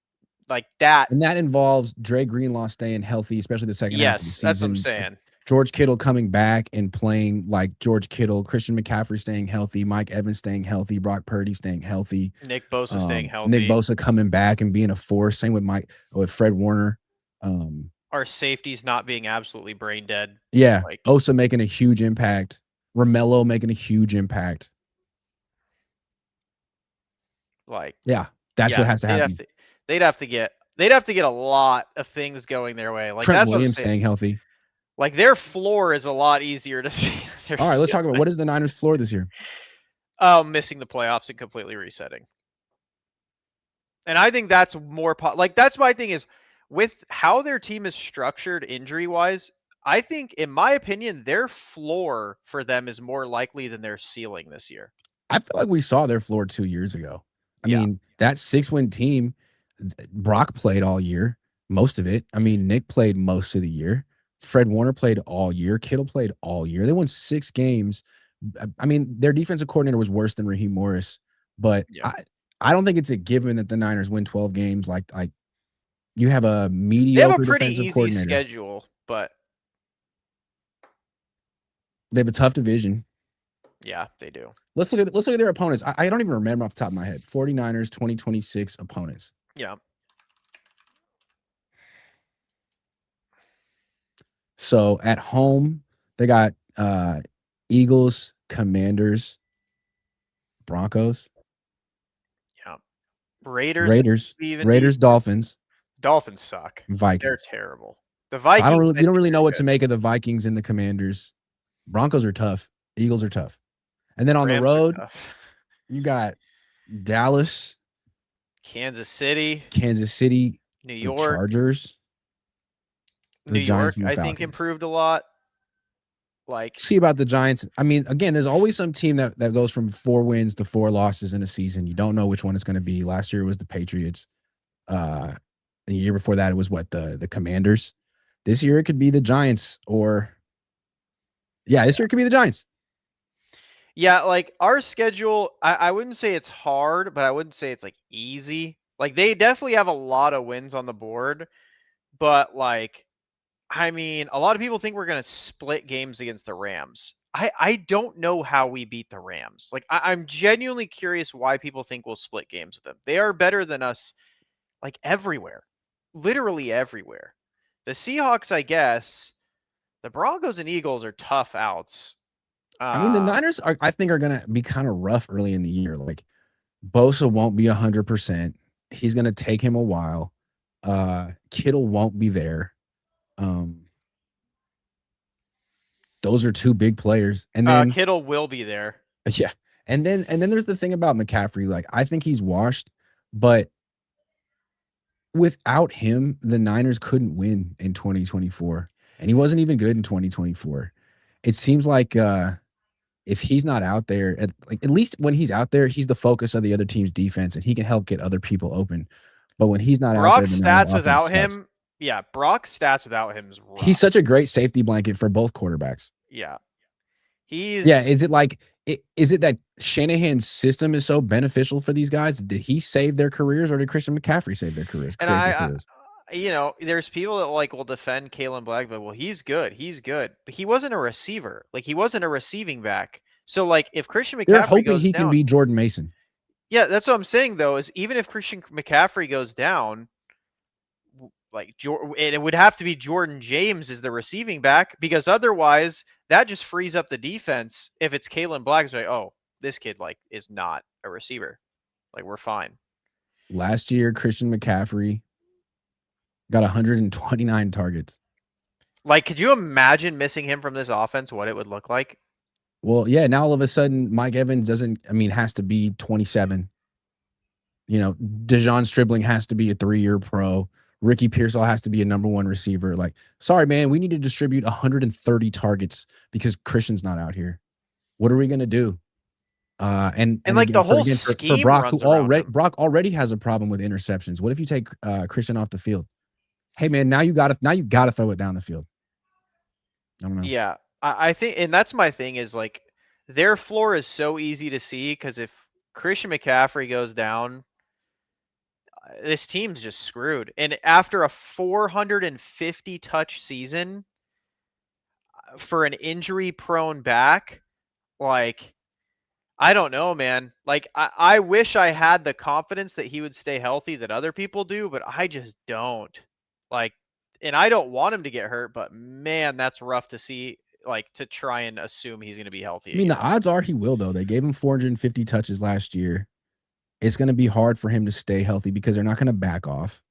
like that. And that involves Dre Greenlaw staying healthy, especially the second half of the Yes, that's what I'm season. saying. George Kittle coming back and playing like George Kittle, Christian McCaffrey staying healthy, Mike Evans staying healthy, Brock Purdy staying healthy, Nick Bosa staying healthy. Nick Bosa coming back and being a force. Same with Fred Warner. Our safeties not being absolutely brain dead. Yeah, Like Osa making a huge impact. Romello making a huge impact. Like yeah, that's what has to happen. They'd have to get a lot of things going their way. Like Trent that's Williams what I'm saying. staying healthy. Like their floor is a lot easier to see. All right, let's talk about what is the Niners' floor this year. Missing the playoffs and completely resetting. And I think that's more like that's my thing is with how their team is structured injury wise. I think, in my opinion, their floor for them is more likely than their ceiling this year. I feel like we saw their floor 2 years ago. I mean, that 6-win team, Brock played all year, most of it. I mean, Nick played most of the year. Fred Warner played all year. Kittle played all year. They won 6 games. I mean, their defensive coordinator was worse than Raheem Morris, but I don't think it's a given that the Niners win 12 games. Like you have a mediocre they have a pretty defensive easy coordinator. schedule, but they have a tough division. Yeah, they do. Let's look at their opponents. I don't even remember off the top of my head. 49ers 2026 opponents. Yeah. So at home, they got Eagles, Commanders, Broncos. Yeah. Raiders, Dolphins. Dolphins suck. Vikings. They're terrible. The Vikings. We don't really know what to make of the Vikings and the Commanders. Broncos are tough. Eagles are tough. And then on the road, you got Dallas, Kansas City, New York, the Chargers, the Giants, and the Falcons. I think improved a lot. Like, see about the Giants. I mean, again, there's always some team that goes from 4 wins to 4 losses in a season. You don't know which one it's going to be. Last year it was the Patriots. And the year before that it was the Commanders. This year it could be the Giants this year it could be the Giants. Yeah, like our schedule, I wouldn't say it's hard, but I wouldn't say it's like easy. Like they definitely have a lot of wins on the board, but like, I mean, a lot of people think we're going to split games against the Rams. I don't know how we beat the Rams. Like I'm genuinely curious why people think we'll split games with them. They are better than us like everywhere, literally everywhere. The Seahawks, I guess, the Broncos and Eagles are tough outs. I mean, the Niners I think are going to be kind of rough early in the year. Like Bosa won't be 100%. He's going to take him a while. Kittle won't be there. Those are 2 big players. And then Kittle will be there. Yeah. And then there's the thing about McCaffrey. Like I think he's washed, but without him, the Niners couldn't win in 2024. And he wasn't even good in 2024. It seems like if he's not out there, at least when he's out there, he's the focus of the other team's defense and he can help get other people open. But when he's not out there, stats without him, Brock's stats without him is rough. He's such a great safety blanket for both quarterbacks. Yeah. Is it that Shanahan's system is so beneficial for these guys? Did he save their careers or did Christian McCaffrey save their careers? there's people that like will defend Kalen Black, but well, he's good. He's good. But he wasn't a receiver. Like he wasn't a receiving back. So like if Christian They're McCaffrey hoping goes he can down, be Jordan Mason. yeah, that's what I'm saying though, is even if Christian McCaffrey goes down, like it would have to be Jordan James as the receiving back because otherwise that just frees up the defense. If it's Kalen Black, it's like, oh, this kid like is not a receiver. Like we're fine. Last year, Christian McCaffrey got 129 targets. Like, could you imagine missing him from this offense? What it would look like? Well, yeah, now all of a sudden, Mike Evans has to be 27. Dejon Stribling has to be a 3-year pro. Ricky Pearsall has to be a number one receiver. Like, sorry, man, we need to distribute 130 targets because Christian's not out here. What are we gonna do? And like the again, whole for scheme Brock, runs around him. Brock already has a problem with interceptions. What if you take Christian off the field? Hey, man, now you gotta throw it down the field. I don't know. Yeah, I think, and that's my thing is like their floor is so easy to see because if Christian McCaffrey goes down, this team's just screwed. And after a 450 touch season for an injury prone back, like I don't know, man. Like I wish I had the confidence that he would stay healthy that other people do, but I just don't. Like, and I don't want him to get hurt, but man, that's rough to see. Like to try and assume he's going to be healthy I mean, the again. odds are he will, though. They gave him 450 touches last year. It's going to be hard for him to stay healthy because they're not going to back off.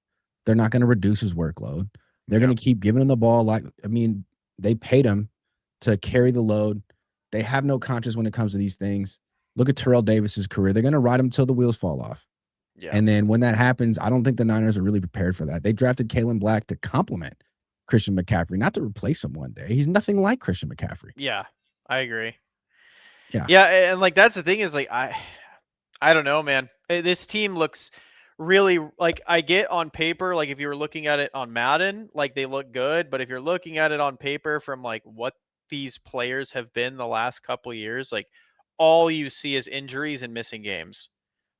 They're not going to reduce his workload. They're going to keep giving him the ball. They paid him to carry the load. They have no conscience when it comes to these things. Look at Terrell Davis's career. They're going to ride him till the wheels fall off. Yeah. And then when that happens, I don't think the Niners are really prepared for that. They drafted Kalen Black to complement Christian McCaffrey, not to replace him one day. He's nothing like Christian McCaffrey. Yeah, I agree. Yeah. Yeah, and like that's the thing is like I don't know, man. This team looks really like I get on paper, like if you were looking at it on Madden, like they look good, but if you're looking at it on paper from like what these players have been the last couple years, like all you see is injuries and missing games.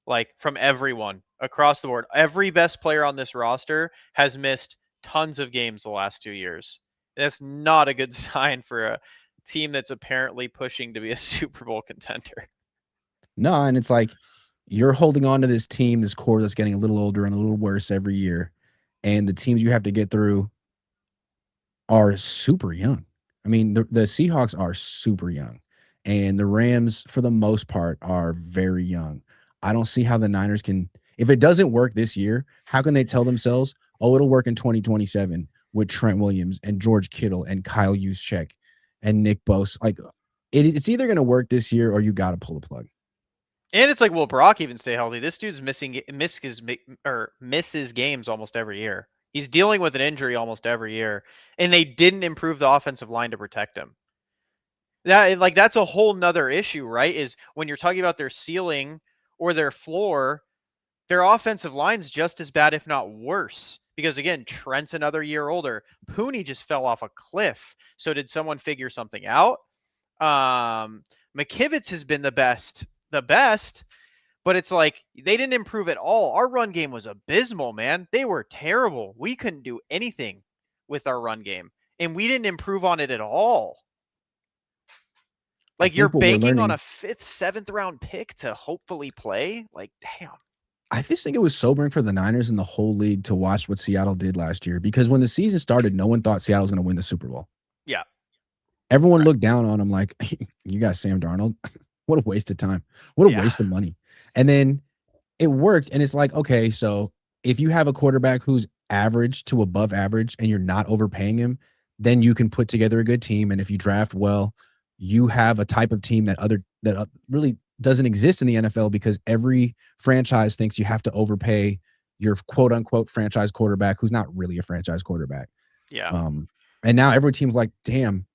Like from everyone across the board. Every best player on this roster has missed tons of games the last 2 years. That's not a good sign for a team that's apparently pushing to be a Super Bowl contender. No, and it's like you're holding on to this team, this core that's getting a little older and a little worse every year. And the teams you have to get through are super young. I mean, the Seahawks are super young, and the Rams, for the most part, are very young. I don't see how the Niners can, if it doesn't work this year, how can they tell themselves, oh, it'll work in 2027 with Trent Williams and George Kittle and Kyle Juszczyk and Nick Bosa? Like, it's either going to work this year or you got to pull the plug. And it's like, will Brock even stay healthy? This dude's misses games almost every year. He's dealing with an injury almost every year, and they didn't improve the offensive line to protect him. That's a whole nother issue, right? Is when you're talking about their ceiling or their floor, their offensive line's just as bad, if not worse. Because again, Trent's another year older. Pooney just fell off a cliff. So did someone figure something out? McKivitz has been the best, but it's like they didn't improve at all. Our run game was abysmal, man. They were terrible. We couldn't do anything with our run game, and we didn't improve on it at all. Like you're banking on a 5th, 7th round pick to hopefully play. Like, damn. I just think it was sobering for the Niners and the whole league to watch what Seattle did last year, because when the season started, no one thought Seattle was going to win the Super Bowl. Yeah. Everyone looked down on him like, you got Sam Darnold. What a waste of time. What a waste of money. And then it worked. And it's like, okay, so if you have a quarterback who's average to above average and you're not overpaying him, then you can put together a good team. And if you draft well, you have a type of team that really doesn't exist in the NFL, because every franchise thinks you have to overpay your quote unquote franchise quarterback who's not really a franchise quarterback. Yeah. And now every team's like, damn,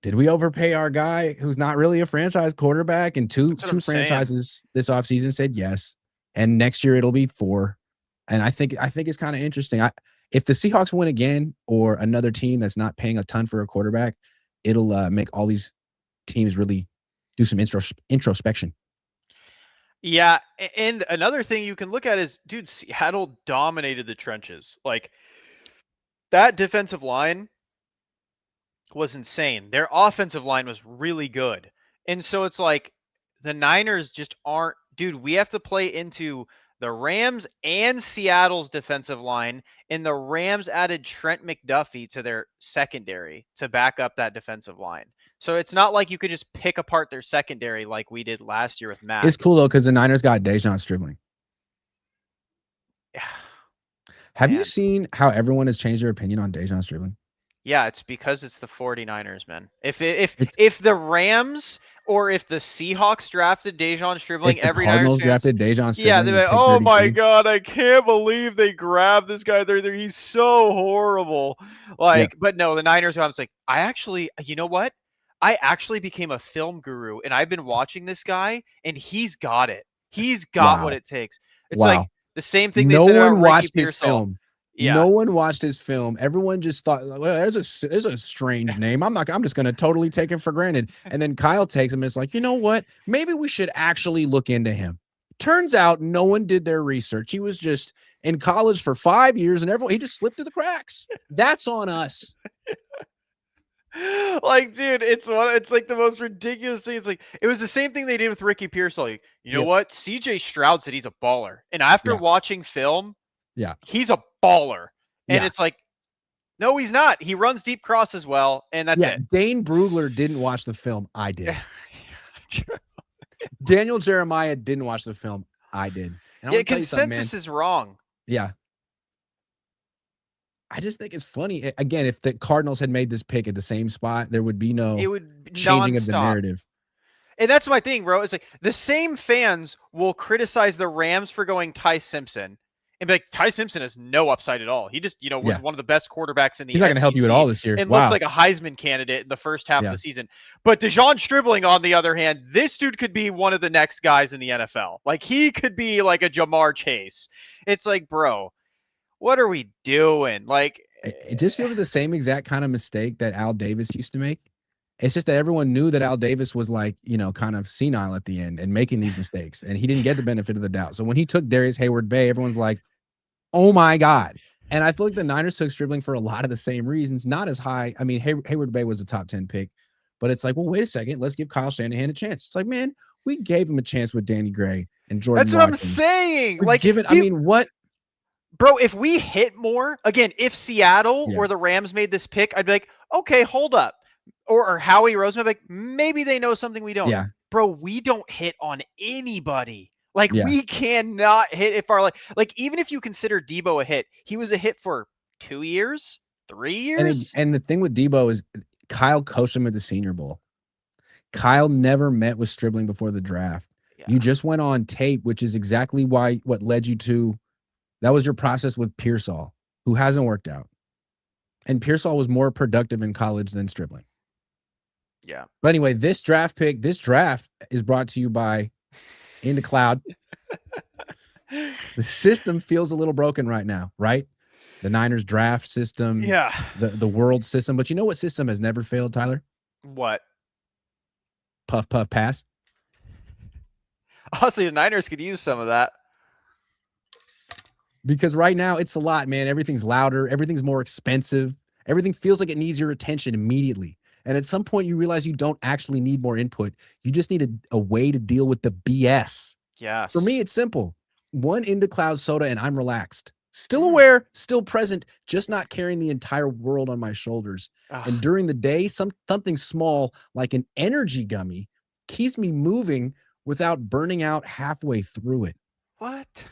did we overpay our guy who's not really a franchise quarterback? And two franchises this offseason said yes. And next year it'll be 4. And I think it's kind of interesting. If the Seahawks win again, or another team that's not paying a ton for a quarterback, it'll make all these teams really do some introspection. Yeah, and another thing you can look at is, dude, Seattle dominated the trenches. Like that defensive line was insane. Their offensive line was really good. And so it's like the Niners just aren't, dude, we have to play into the Rams and Seattle's defensive line, and the Rams added Trent McDuffie to their secondary to back up that defensive line. So it's not like you could just pick apart their secondary like we did last year with It's Mac. cool though because the Niners got Dejon Stribling. Have you Man. seen how everyone has changed their opinion on Dejon Stribling? Yeah, it's because it's the 49ers, man. If It's if the Rams or if the Seahawks drafted Dejon Stribling, if the every Niners Cardinals fans, drafted Dejon yeah, Stribling they're with like, pick "Oh my 33. god, I can't believe they grabbed this guy. He's so horrible." Yeah. Like, but no, the Niners. I was like, I actually, you know what? I actually became a film guru, and I've been watching this guy, and he's got it. He's got what Wow. it takes. It's like Wow. the same thing they No said about one Ricky watched his Pearsall. film. Yeah. No one watched his film. Everyone just thought, well, there's a strange name. I'm just going to totally take him for granted. And then Kyle takes him and it's like, you know what? Maybe we should actually look into him. Turns out no one did their research. He was just in college for 5 years and he just slipped through the cracks. That's on us. Like, dude, it's like the most ridiculous thing. It's like it was the same thing they did with Ricky Pearsall. Like, you know Yep. what? CJ Stroud said he's a baller. And after Yeah. watching film, Yeah. he's a baller. And Yeah. it's like, no, he's not. He runs deep cross as well, and that's Yeah. it. Dane Brugler didn't watch the film. I did. Daniel Jeremiah didn't watch the film. I did. And I Yeah, want to tell you something, man. consensus is wrong. Yeah. I just think it's funny. Again, if the Cardinals had made this pick at the same spot, there would be It no would be changing of the nonstop. narrative. And that's my thing, bro. It's like the same fans will criticize the Rams for going Ty Simpson and be like, Ty Simpson has no upside at all. He just, was Yeah. one of the best quarterbacks in the He's not going to help you at SEC all this year. and looked Wow. like a Heisman candidate in the first half of Yeah. the season. But Dejon Stribling, on the other hand, this dude could be one of the next guys in the NFL. Like he could be like a Jamar Chase. It's like, bro, what are we doing? Like, It just feels like the same exact kind of mistake that Al Davis used to make. It's just that everyone knew that Al Davis was like, kind of senile at the end and making these mistakes, and he didn't get the benefit of the doubt. So when he took Darius Hayward-Bay, everyone's like, oh my God. And I feel like the Niners took Stribling for a lot of the same reasons, not as high. I mean, Hayward-Bay was a top 10 pick, but it's like, well, wait a second. Let's give Kyle Shanahan a chance. It's like, man, we gave him a chance with Danny Gray and Jordan that's what I'm Watkins. saying. We've Like, given, I mean, what? Bro, if we hit more, again, if Seattle Yeah. or the Rams made this pick, I'd be like, okay, hold up. Or Howie Roseman, like, maybe they know something we don't. Yeah. Bro, we don't hit on anybody. Like, Yeah. we cannot hit if our like even if you consider Debo a hit, he was a hit for 2 years, 3 years. And the thing with Debo is Kyle coached him at the Senior Bowl. Kyle never met with Stribling before the draft. Yeah. You just went on tape, which is exactly what led you to. That was your process with Pearsall, who hasn't worked out. And Pearsall was more productive in college than Stribling. Yeah. But anyway, this draft is brought to you by In the Cloud. The system feels a little broken right now, right? The Niners draft system, Yeah. the world system. But you know what system has never failed, Tyler? What? Puff, puff, pass. Honestly, the Niners could use some of that. Because right now it's a lot, man. Everything's louder. Everything's more expensive. Everything feels like it needs your attention immediately. And at some point you realize you don't actually need more input. You just need a way to deal with the BS. Yes. For me, it's simple. One Into Cloud soda and I'm relaxed. Still aware, still present, just not carrying the entire world on my shoulders. And during the day, something small like an energy gummy keeps me moving without burning out halfway through it. What?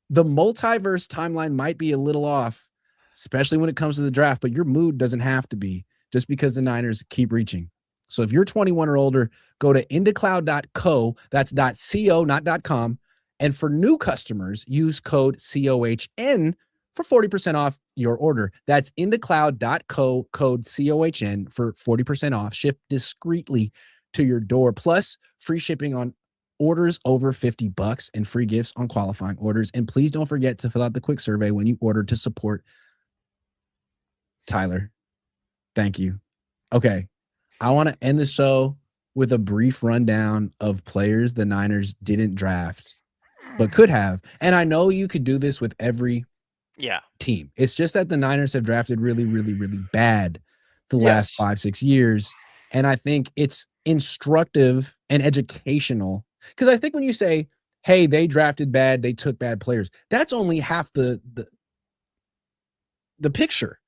The multiverse timeline might be a little off, especially when it comes to the draft, but your mood doesn't have to be just because the Niners keep reaching. So if you're 21 or older, go to indocloud.co. That's .co, not .com. And for new customers, use code COHN for 40% off your order. That's indocloud.co, code COHN for 40% off. Ship discreetly to your door. Plus, free shipping on orders over $50 and free gifts on qualifying orders. And please don't forget to fill out the quick survey when you order to support Tyler. Thank you. Okay. I want to end the show with a brief rundown of players the Niners didn't draft but could have. And I know you could do this with every Yeah. team. It's just that the Niners have drafted really, really, really bad the last Yes. 5-6 years. And I think it's instructive and educational because I think when you say, hey, they drafted bad, they took bad players, that's only half the picture.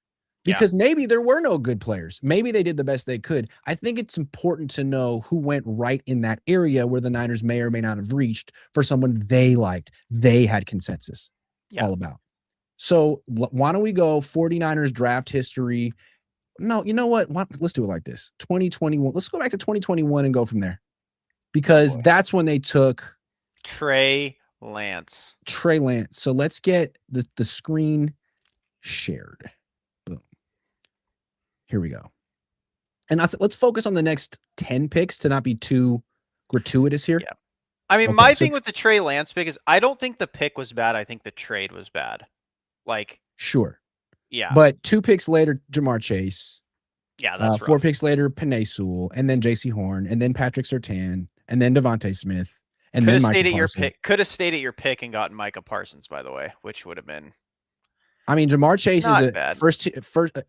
Yeah. Because maybe there were no good players. Maybe they did the best they could. I think it's important to know who went right in that area where the Niners may or may not have reached for someone they liked, they had consensus Yeah. all about. So why don't we go 49ers draft history? No, you know what? Let's do it like this. 2021. Let's go back to 2021 and go from there. Oh Because boy. that's when they took Trey Lance. Trey Lance. So let's get the screen shared. Boom. Here we go. And let's focus on the next 10 picks to not be too gratuitous here. Yeah. I mean, Okay, my so thing with the Trey Lance pick is I don't think the pick was bad. I think the trade was bad. Like, sure. yeah. But 2 picks later, Jamar Chase. Yeah, that's 4 rough. picks later, Penei Sewell, and then J.C. Horn, and then Patrick Surtain, and then Devontae Smith, and Could then have Michael stayed at your Parsons. pick. Could have stayed at your pick and gotten Micah Parsons, by the way, which would have been I mean, Jamar Chase is not a bad. first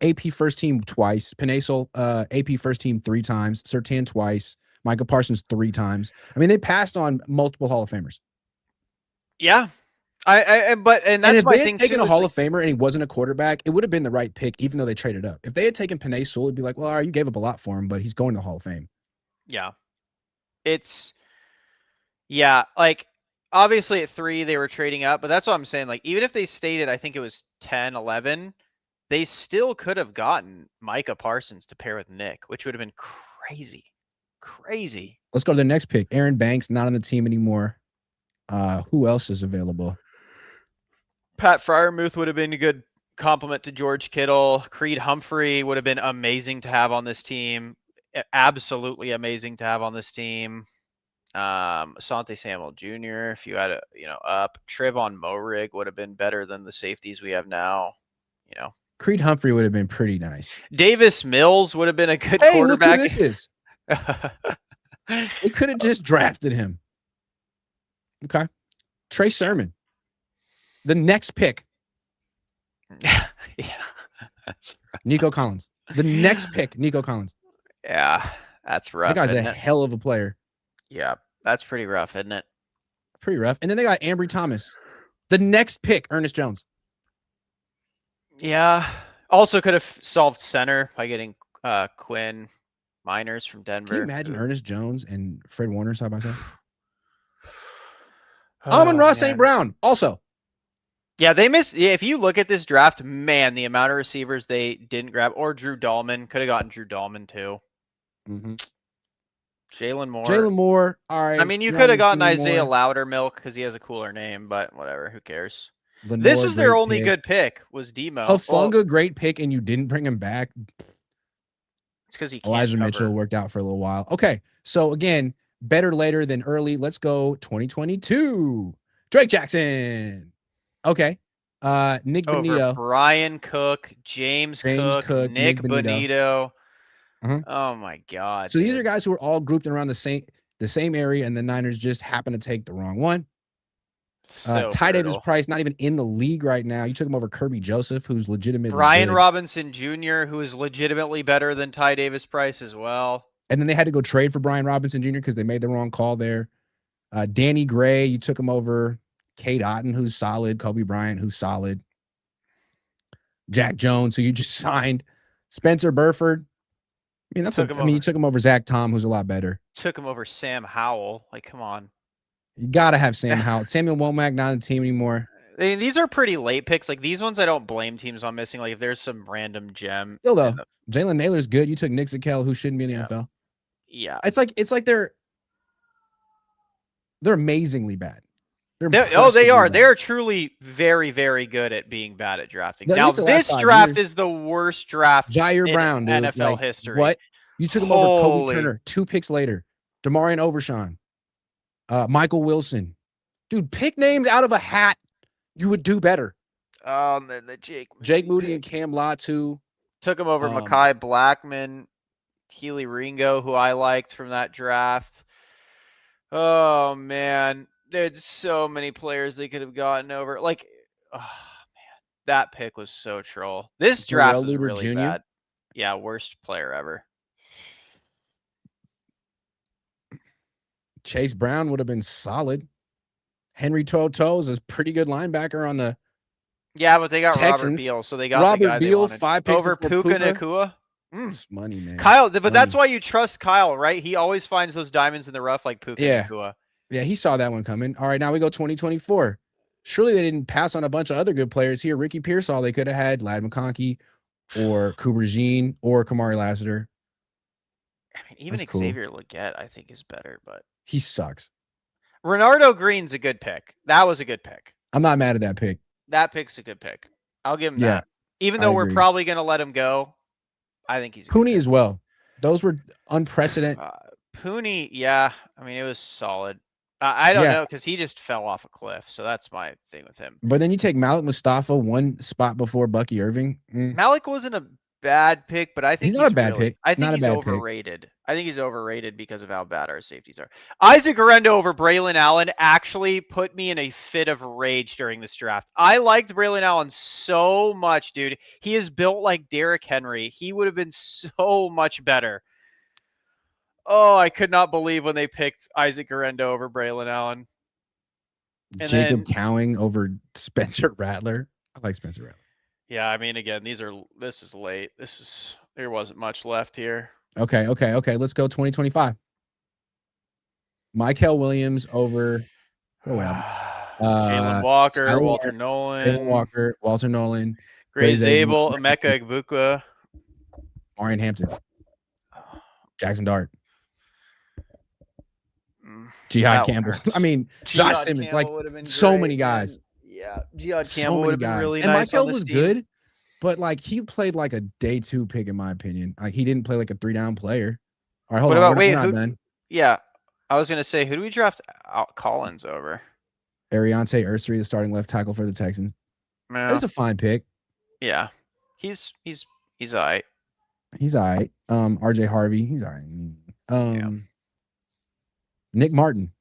AP first team twice. Penei Sewell, AP first team 3 times. Surtain twice. Michael Parsons 3 times. I mean, they passed on multiple Hall of Famers. Yeah. But And that's if my they had thing taken too. a Is Hall like, of Famer and he wasn't a quarterback, it would have been the right pick, even though they traded up. If they had taken Penei Sewell, it'd be like, well, all right, you gave up a lot for him, but he's going to the Hall of Fame. yeah, it's like obviously at 3 they were trading up, but that's what I'm saying. Like even if they stayed at I think it was 10, 11, they still could have gotten Micah Parsons to pair with Nick, which would have been crazy, crazy. Let's go to the next pick. Aaron Banks, not on the team anymore. Who else is available? Pat Fryermuth would have been a good compliment to George Kittle. Creed Humphrey would have been amazing to have on this team. Absolutely amazing to have on this team. Asante Samuel Jr. If you had a up, Trayvon Moehrig would have been better than the safeties we have now. Creed Humphrey would have been pretty nice. Davis Mills would have been a good Hey, look who quarterback. this is. They could have just drafted him. Okay. Trey Sermon. The next pick. Yeah. That's rough. Nico Collins. The next pick, Nico Collins. Yeah, that's rough. That guy's a isn't it? hell of a player. Yeah, that's pretty rough, isn't it? Pretty rough. And then they got Ambry Thomas. The next pick, Ernest Jones. Yeah. Also could have solved center by getting Quinn Miners from Denver. Can you imagine Ernest Jones and Fred Warner side by side? Oh, Amon-Ra man. St. Brown also. Yeah, they missed. Yeah, if you look at this draft, man, the amount of receivers they didn't grab, or Drew Dahlman, could have gotten Drew Dahlman too. Mm-hmm. Jalen Moore. Jalen Moore. All right. I mean, you could have gotten Isaiah Loudermilk because he has a cooler name, but whatever. Who cares? Lenore, This was their only pick. good pick. Was Demo. Hufanga, great pick, and you didn't bring him back. It's because he can't Elijah cover. Mitchell worked out for a little while. Okay, so again, better later than early. Let's go 2022. Drake Jackson. Okay. Nick Bonito. Brian Cook, James Cook, Nick Bonito. Oh my God. So these are guys who are all grouped around the same area, and the Niners just happen to take the wrong one. Ty Davis Price, not even in the league right now. You took him over Kirby Joseph, who's legitimately Brian good. Robinson Jr., who is legitimately better than Ty Davis Price as well. And then they had to go trade for Brian Robinson Jr. because they made the wrong call there. Danny Gray, you took him over Cade Otton, who's solid. Kobe Bryant, who's solid. Jack Jones, who you just signed. Spencer Burford. I mean, you took him over Zach Tom, who's a lot better. Took him over Sam Howell. Like, come on. You got to have Sam Howell. Samuel Womack not on the team anymore. I mean, these are pretty late picks. Like, these ones I don't blame teams on missing. Like, if there's some random gem. Still, though, Jalen Naylor's good. You took Nick Zakelj, who shouldn't be in the NFL. Yeah. It's like they're amazingly bad. They are. They are truly very, very good at being bad at drafting. Now, this draft is the worst draft Jair Brown, in dude. NFL history. What? You took him over Kobe Turner 2 picks later. DeMarion Overshawn. Michael Wilson. Dude, pick names out of a hat. You would do better. The Jake Moody and Cam Latu. Took him over Mekhi Blackman, Keely Ringo, who I liked from that draft. Oh, man. There's so many players they could have gotten over. Like, oh man, that pick was so troll. This draft Darrell was Luter really Jr. bad. Yeah, worst player ever. Chase Brown would have been solid. Henry To'oTo'o is a pretty good linebacker on the Yeah, but they got Robert Texans. Beal, so they got the Robert guy they Beal, wanted 5 picks over before Puka Puka. Nakua. It's money, man. Kyle, but that's Money. why you trust Kyle, right? He always finds those diamonds in the rough, like Puka Yeah. Nakua. Yeah, he saw that one coming. All right, now we go 2024. Surely they didn't pass on a bunch of other good players here. Ricky Pearsall, they could have had Lad McConkey or Cooper Jean or Kamari Lassiter. I mean, even That's cool. Xavier Legette, I think, is better, but He sucks. Renardo Green's a good pick. That was a good pick. I'm not mad at that pick. That pick's a good pick. I'll give him Yeah, that. Even I though we're agree. probably going to let him go, I think he's a good Pooney pick. as well. Those were unprecedented. Pooney, yeah. I mean, it was solid. I don't Yeah. know because he just fell off a cliff. So that's my thing with him. But then you take Malik Mustafa one spot before Bucky Irving. Malik wasn't a bad pick, but I think He's not a bad pick. I think Not a he's bad pick. overrated. I think he's overrated because of how bad our safeties are. Isaac Arendo over Braylon Allen actually put me in a fit of rage during this draft. I liked Braylon Allen so much, dude. He is built like Derrick Henry. He would have been so much better. Oh, I could not believe when they picked Isaac Arendo over Braylon Allen. And Jacob Cowing over Spencer Rattler. I like Spencer Rattler. Yeah, I mean, again, this is late. There wasn't much left here. Okay. Let's go 2025. Michael Williams over Jalen Walker, Tyler Walter Nolan. Jalen Walker, Walter Nolan, Gray Zabel, Emeka Igbukwa. Marion Hampton, Jackson Dart, Jihad Campbell. I mean, Josh Simmons, like so many guys. Yeah, Jihad Campbell would have been really nice. And Michael was good, but like he played like a day 2 pick in my opinion. Like he didn't play like a 3-down player. All right, hold on. We're not done. Yeah, I was gonna say, who do we draft Collins over? Ariante Ursary, the starting left tackle for the Texans. Yeah. That's a fine pick. Yeah, he's all right. He's all right. RJ Harvey, he's all right. Nick Martin.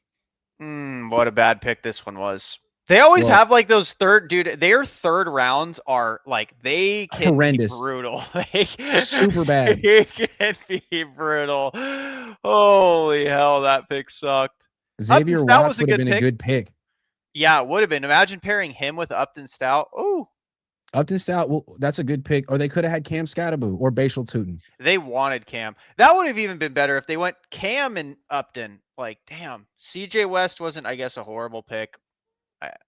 What a bad pick this one was. They always have like those their third rounds are like, they can horrendous. Be brutal. Super bad. They can be brutal. Holy hell, that pick sucked. Xavier Watts would have been a good pick. Yeah, it would have been. Imagine pairing him with Upton Stout. Oh. Upton Stout, well, that's a good pick. Or they could have had Cam Scatteraboo or Bashal Tootin. They wanted Cam. That would have even been better if they went Cam and Upton. Like, damn. CJ West wasn't, I guess, a horrible pick.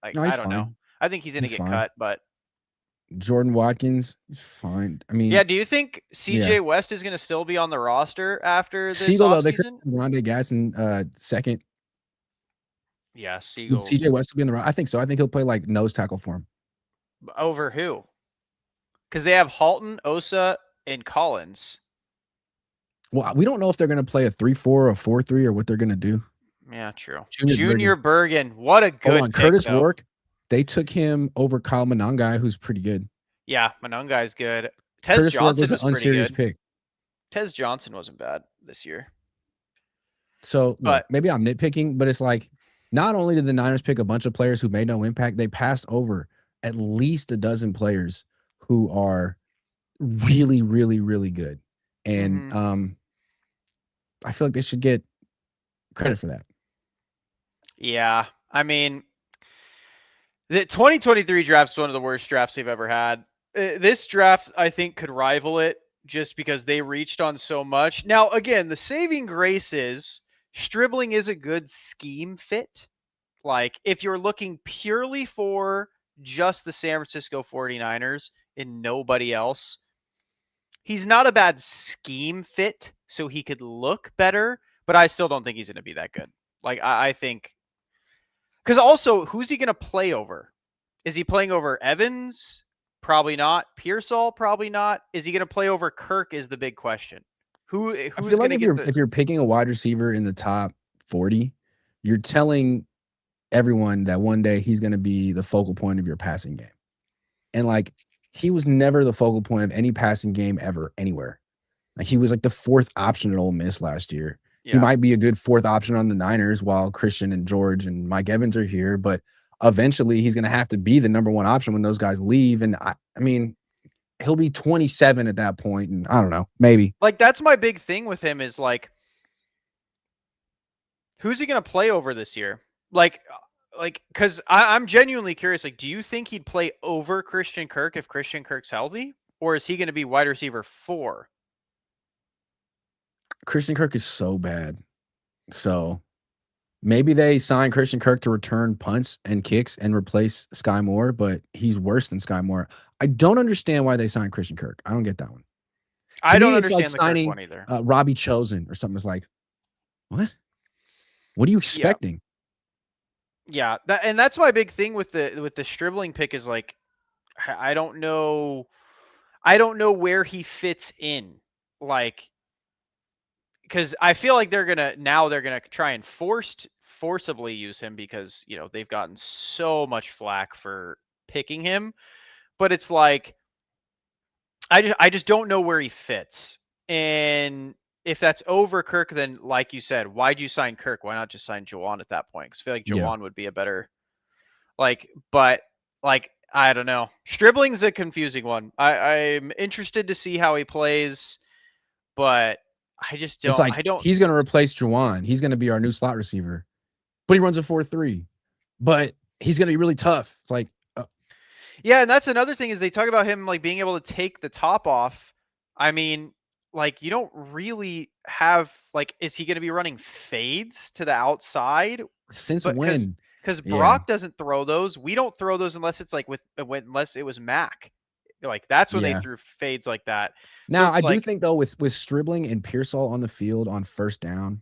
I don't know. I think he's going to get cut, but. Jordan Watkins, he's fine. I mean. Yeah, do you think CJ West is going to still be on the roster after this Siegel, though, they could have Rondé Gasson second. Yeah, Siegel. Would CJ West will be in the roster? I think so. I think he'll play like nose tackle for him. Over who? Because they have Halton, Osa, and Collins. Well, we don't know if they're going to play a 3-4 or a 4-3 or what they're going to do. Yeah, true. Junior Bergen. What a good pick, Curtis Rourke. They took him over Kyle Monangai, who's pretty good. Yeah, Monangai's good. Tez Johnson was pretty good. Pick. Tez Johnson wasn't bad this year. So maybe I'm nitpicking, but it's like not only did the Niners pick a bunch of players who made no impact, they passed over at least a dozen players who are really, really, really good. And I feel like they should get credit for that. Yeah. I mean, the 2023 draft is one of the worst drafts they've ever had. This draft, I think, could rival it just because they reached on so much. Now, again, the saving grace is Stribling is a good scheme fit. Like, if you're looking purely for just the San Francisco 49ers and nobody else, he's not a bad scheme fit, so he could look better, but I still don't think he's going to be that good. Like, I think, because also, who's he going to play over? Is he playing over Evans? Probably not. Pearsall? Probably not. Is he going to play over Kirk is the big question. Who's going to get if you're picking a wide receiver in the top 40, you're telling everyone that one day he's going to be the focal point of your passing game. And like, he was never the focal point of any passing game ever, anywhere. Like, he was like the 4th option at Ole Miss last year. He Yeah. might be a good fourth option on the Niners while Christian and George and Mike Evans are here, but eventually he's going to have to be the number one option when those guys leave. And I mean, he'll be 27 at that point, and I don't know, maybe. Like that's my big thing with him is like, who's he gonna play over this year? Because I'm genuinely curious. Like, do you think he'd play over Christian Kirk if Christian Kirk's healthy, or is he going to be wide receiver 4? Christian Kirk is so bad. So maybe they sign Christian Kirk to return punts and kicks and replace Sky Moore, but he's worse than Sky Moore. I don't understand why they signed Christian Kirk. I don't get that one. To I don't me, it's like understand the Kirk signing one either. Robbie Chosen or something. It's like, what? What are you Yeah, expecting? yeah. And that's my big thing with the Stribling pick is like, I don't know, I don't know where he fits in. Like, because I feel like they're gonna try and forcibly use him because they've gotten so much flack for picking him, but it's like I just don't know where he fits. And if that's over Kirk, then like you said, why'd you sign Kirk? Why not just sign Jauan at that point? Because I feel like Yeah. Jauan would be a better but I don't know. Stribling's a confusing one. I'm interested to see how he plays, but I just It's don't. like I don't. he's going to replace Jawan. He's going to be our new slot receiver, but he runs a 4.3. But he's going to be really tough. It's like, Yeah, and that's another thing is they talk about him like being able to take the top off. I mean, like you don't really have like is he going to be running fades to the outside? since But because when? because Yeah. Brock doesn't throw those, we don't throw those unless it's like unless it was Mac. Like that's when they Yeah. threw fades like that. So Now, I it's do like think, though, with Stribling and Pearsall on the field on first down,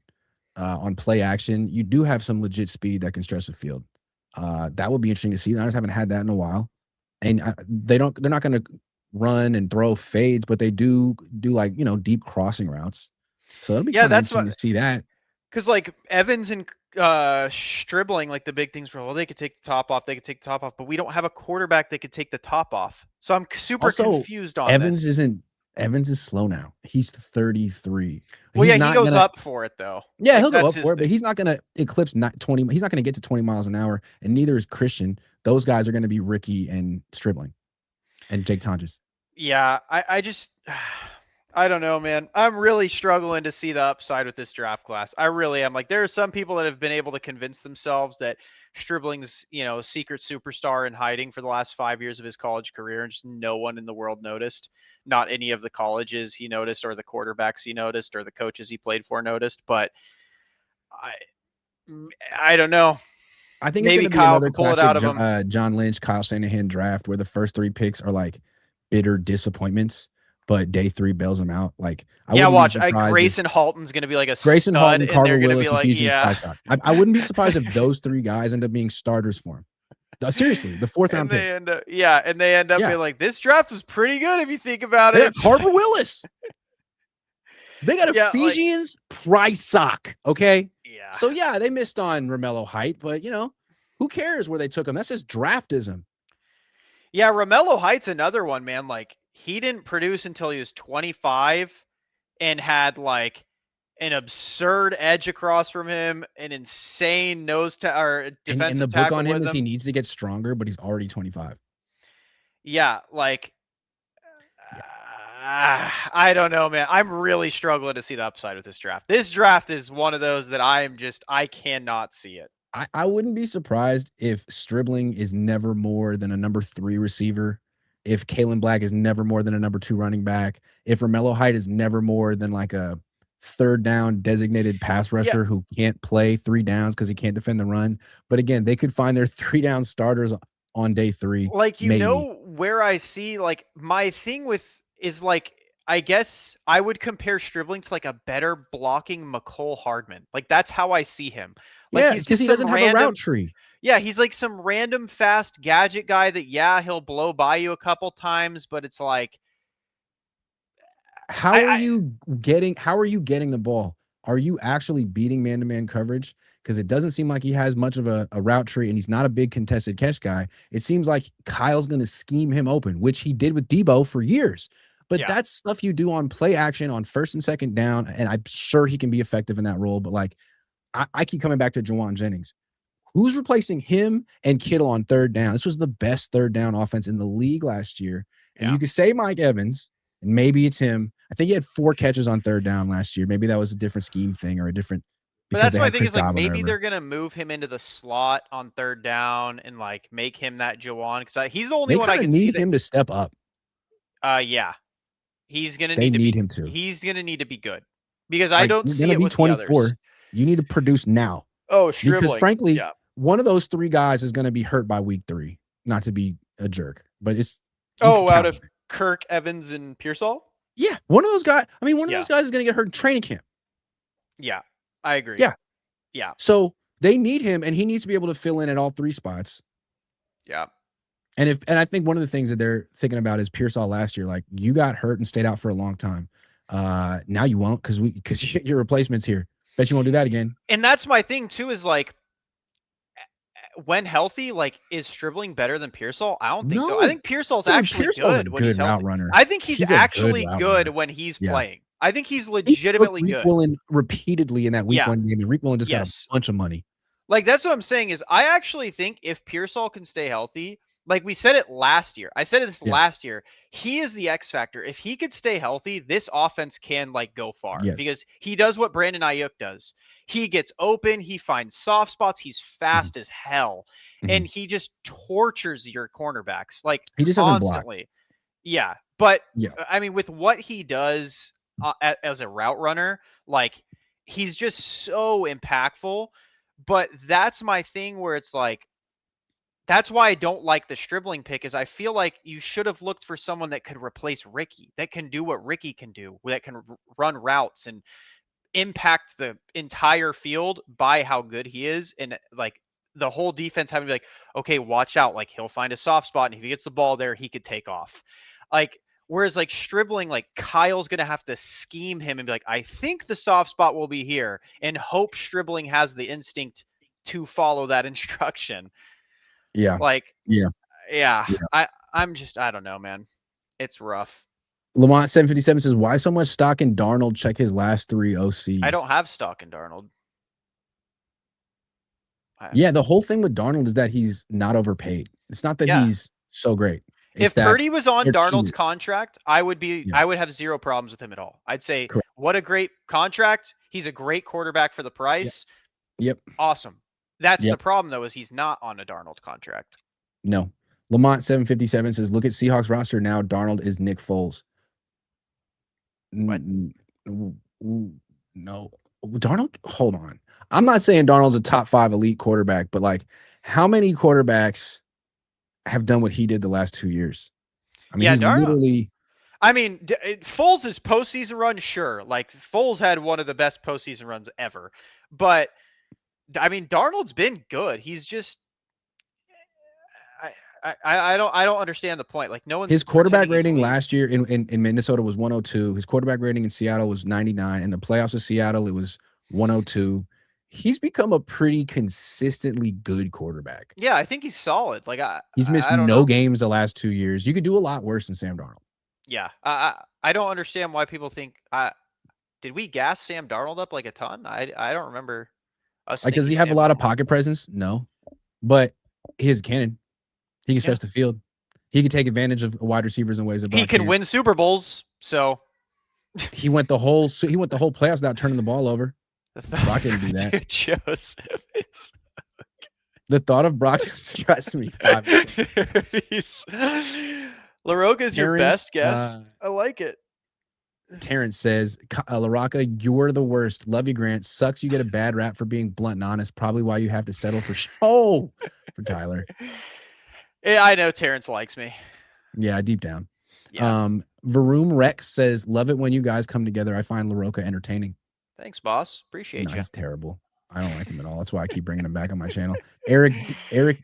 on play action, you do have some legit speed that can stretch the field. That would be interesting to see. The Niners haven't had that in a while. And they're not going to run and throw fades, but they do like, deep crossing routes. So it'll be yeah, kind of that's interesting what to see that. because like Evans and Stribling, like the big things were, well, they could take the top off, they could take the top off, but we don't have a quarterback that could take the top off. So I'm super Also, confused on Evans this. isn't Evans is slow now. He's 33. Well, He's yeah, he not goes gonna up for it though. Yeah, Like he'll go that's up his for it, but thing. he's not gonna eclipse not 20. He's not gonna get to 20 miles an hour, and neither is Christian. Those guys are gonna be Ricky and Stribling and Jake Tonjes. Yeah, I just I don't know, man. I'm really struggling to see the upside with this draft class. I really am. Like there are some people that have been able to convince themselves that Stribling's, secret superstar in hiding for the last 5 years of his college career and just no one in the world noticed. Not any of the colleges he noticed or the quarterbacks he noticed or the coaches he played for noticed, but I I don't know. I think it's Maybe gonna be Kyle another could pull it classic out of him. John Lynch, Kyle Shanahan draft where the first three picks are like bitter disappointments, but day three bails them out. Like I Yeah, wouldn't be watch. surprised if Grayson Halton's going to be like a Grayson stud, Halton, and they're Carver going to be Willis, and like, Fusions yeah. Price. I wouldn't be surprised if those three guys end up being starters for him. Seriously, the fourth And round they picks. end up, yeah, and they end up Yeah, being like, this draft was pretty good if you think about they it. got It's Carver like, Willis. They got yeah, like, Ephesians Price sock. Okay. yeah, So yeah, they missed on Romello Height, but who cares where they took him? That's just draftism. yeah. Romello Heights, another one, man. Like, he didn't produce until he was 25, and had like an absurd edge across from him, an insane or And the defensive book on tackle him with is he him. needs to get stronger, but he's already 25. Yeah, like Yeah. I don't know, man. I'm really struggling to see the upside with this draft. This draft is one of those that I cannot see it. I wouldn't be surprised if Stribling is never more than a number 3 receiver, if Kalen Black is never more than a number 2 running back, if Romello Height is never more than like a third down designated pass Yeah, rusher who can't play 3 downs because he can't defend the run. But again, they could find their 3 down starters on day 3, like maybe. where I see like my thing with is like I guess I would compare Stribling to like a better blocking McCole Hardman. Like that's how I see him. Like Yeah, he's because just he some doesn't have a route random tree. yeah, he's like some random fast gadget guy that yeah, he'll blow by you a couple times, but it's like I How are you getting the ball? Are you actually beating man-to-man coverage? Because it doesn't seem like he has much of a route tree, and he's not a big contested catch guy. It seems like Kyle's going to scheme him open, which he did with Debo for years. But Yeah. that's stuff you do on play action on first and second down, and I'm sure he can be effective in that role. But like, I keep coming back to Jauan Jennings. Who's replacing him and Kittle on third down? This was the best third down offense in the league last year. And Yeah. you could say Mike Evans, and maybe it's him. I think he had 4 catches on third down last year. Maybe that was a different scheme thing or a different But because that's they my had thing Chris is like Godwin or maybe whatever. they're gonna move him into the slot on third down and like make him that Jauan because he's the only They one I kind of can see need that. him to step up. Yeah, he's gonna They need to need be. him to. He's gonna need to be good because I Like, don't you're see gonna it be with the others. 24. You need to produce now. Oh, Because Stribling. frankly, Yeah. one of those 3 guys is gonna be hurt by week 3. Not to be a jerk, but it's you can Oh, out count of on it. Kirk, Evans, and Pearsall. Yeah, one of those guys. I mean, one of Yeah. those guys is gonna get hurt in training camp. Yeah. I agree. Yeah. Yeah. So they need him, and he needs to be able to fill in at all 3 spots. Yeah. And I think one of the things that they're thinking about is Pearsall last year. Like, you got hurt and stayed out for a long time. Now you won't because your replacement's here. Bet you won't do that again. And that's my thing too. Is like when healthy, like is Stribling better than Pearsall? I don't think so. I No, think Pearsall's dude, actually Pearsall's a good when he's good route healthy. runner. I think he's He's a good actually route good runner. when he's Yeah. playing. I think he's He took legitimately Reek good. Willen repeatedly in that week Yeah. 1 game, and Reek Willen just got a Yes. bunch of money. Like that's what I'm saying is I actually think if Pearsall can stay healthy, like we said it last year. I said this Yeah. last year. He is the X factor. If he could stay healthy, this offense can like go far Yes. because he does what Brandon Ayuk does. He gets open, he finds soft spots, he's fast as hell, and he just tortures your cornerbacks like He just doesn't block. constantly. Yeah, but Yeah. I mean with what he does as a route runner, like he's just so impactful. But that's my thing where it's like, that's why I don't like the Stribling pick is I feel like you should have looked for someone that could replace Ricky, that can do what Ricky can do, that can run routes and impact the entire field by how good he is. And like the whole defense having to be like, okay, watch out. Like he'll find a soft spot. And if he gets the ball there, he could take off. Like, whereas like Stribling, like Kyle's going to have to scheme him and be like, I think the soft spot will be here and hope Stribling has the instinct to follow that instruction. Yeah. Like, Yeah. yeah. I don't know, man. It's rough. Lamont 757 says, why so much stock in Darnold? Check his last 3 OCs. I don't have stock in Darnold. Yeah, the whole thing with Darnold is that he's not overpaid. It's not that he's so great. It's if Purdy was on Darnold's is. contract, I would have 0 problems with him at all. I'd say, Correct. What a great contract. He's a great quarterback for the price. Yep. Awesome. That's the problem, though, is he's not on a Darnold contract. No. Lamont 757 says, look at Seahawks roster now. Darnold is Nick Foles. What? No. Darnold, hold on. I'm not saying Darnold's a top 5 elite quarterback, but like, how many quarterbacks have done what he did the last 2 years? I mean, he's literally. I mean, Foles' postseason run, sure. Like, Foles had one of the best postseason runs ever. But, I mean, Darnold's been good. He's just. I don't understand the point. Like, no one's. His quarterback rating last year in Minnesota was 102. His quarterback rating in Seattle was 99. In the playoffs of Seattle, it was 102. He's become a pretty consistently good quarterback. Yeah, I think he's solid. Like he's missed no games the last 2 years. You could do a lot worse than Sam Darnold. Yeah, I don't understand why people think. Did we gas Sam Darnold up like a ton? I don't remember us. Like, does he have a lot of pocket presence? No, but his cannon. He can stretch the field. He can take advantage of wide receivers in ways that he can win Super Bowls. So he went the whole playoffs without turning the ball over. Brock didn't do that. Dude, Joseph, the thought of Brock just stressed me. LaRocca's your best guest. I like it. Terrence says, LaRocca, you're the worst. Love you, Grant. Sucks you get a bad rap for being blunt and honest. Probably why you have to settle for for Tyler. Yeah, I know Terrence likes me. Yeah, deep down. Yeah. Varoom Rex says, love it when you guys come together. I find LaRocca entertaining. Thanks, boss. Appreciate you. He's terrible. I don't like him at all. That's why I keep bringing him back on my channel. Eric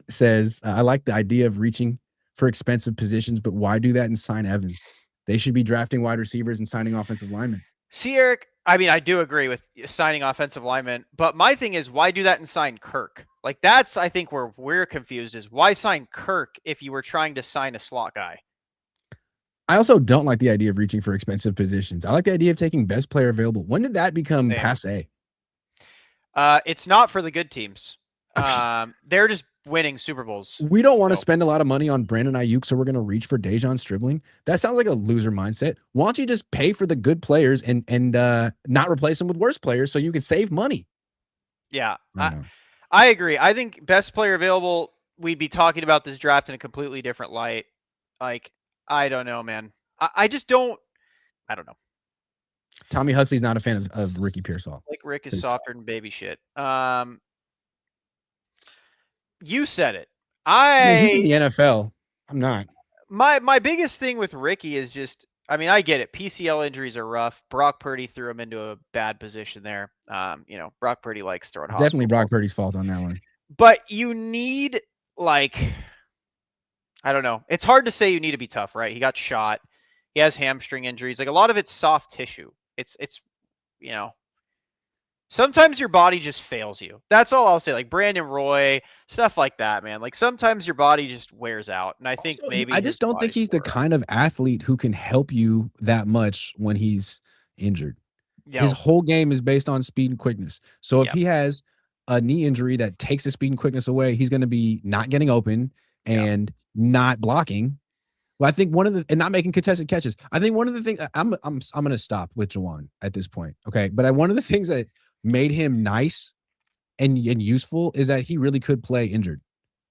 says, I like the idea of reaching for expensive positions, but why do that and sign Evans? They should be drafting wide receivers and signing offensive linemen. See, Eric, I mean, I do agree with signing offensive linemen, but my thing is, why do that and sign Kirk? Like, that's, I think, where we're confused is why sign Kirk if you were trying to sign a slot guy? I also don't like the idea of reaching for expensive positions. I like the idea of taking best player available. When did that become Same. passe? It's not for the good teams. They're just winning Super Bowls. We don't want to So spend a lot of money on Brandon Ayuk, so we're going to reach for Dejon Stribling. That sounds like a loser mindset. Why don't you just pay for the good players and not replace them with worse players so you can save money? yeah, I don't know. I agree. I think best player available. We'd be talking about this draft in a completely different light. Like, I don't know, man. I just don't. I don't know. Tommy Huxley's not a fan of Ricky Pearsall. Like Rick is softer than baby shit. You said it. I mean, he's in the NFL. I'm not. My biggest thing with Ricky is just, I mean, I get it. PCL injuries are rough. Brock Purdy threw him into a bad position there. Brock Purdy likes throwing Definitely hospital Brock balls. Purdy's fault on that one. But you need, like, I don't know. It's hard to say you need to be tough, right? He got shot. He has hamstring injuries. Like, a lot of it's soft tissue. It's you know, sometimes your body just fails you. That's all I'll say. Like Brandon Roy, stuff like that, man. Like sometimes your body just wears out, and I think Also, maybe I his just don't think body's he's the wore out. kind of athlete who can help you that much when he's injured. His No. whole game is based on speed and quickness. So if Yeah. he has a knee injury that takes the speed and quickness away, he's going to be not getting open Yeah. and not blocking. Well, I think one of the and not making contested catches. I think one of the things I'm going to stop with Jauan at this point. Okay, but one of the things that made him nice and useful is that he really could play injured.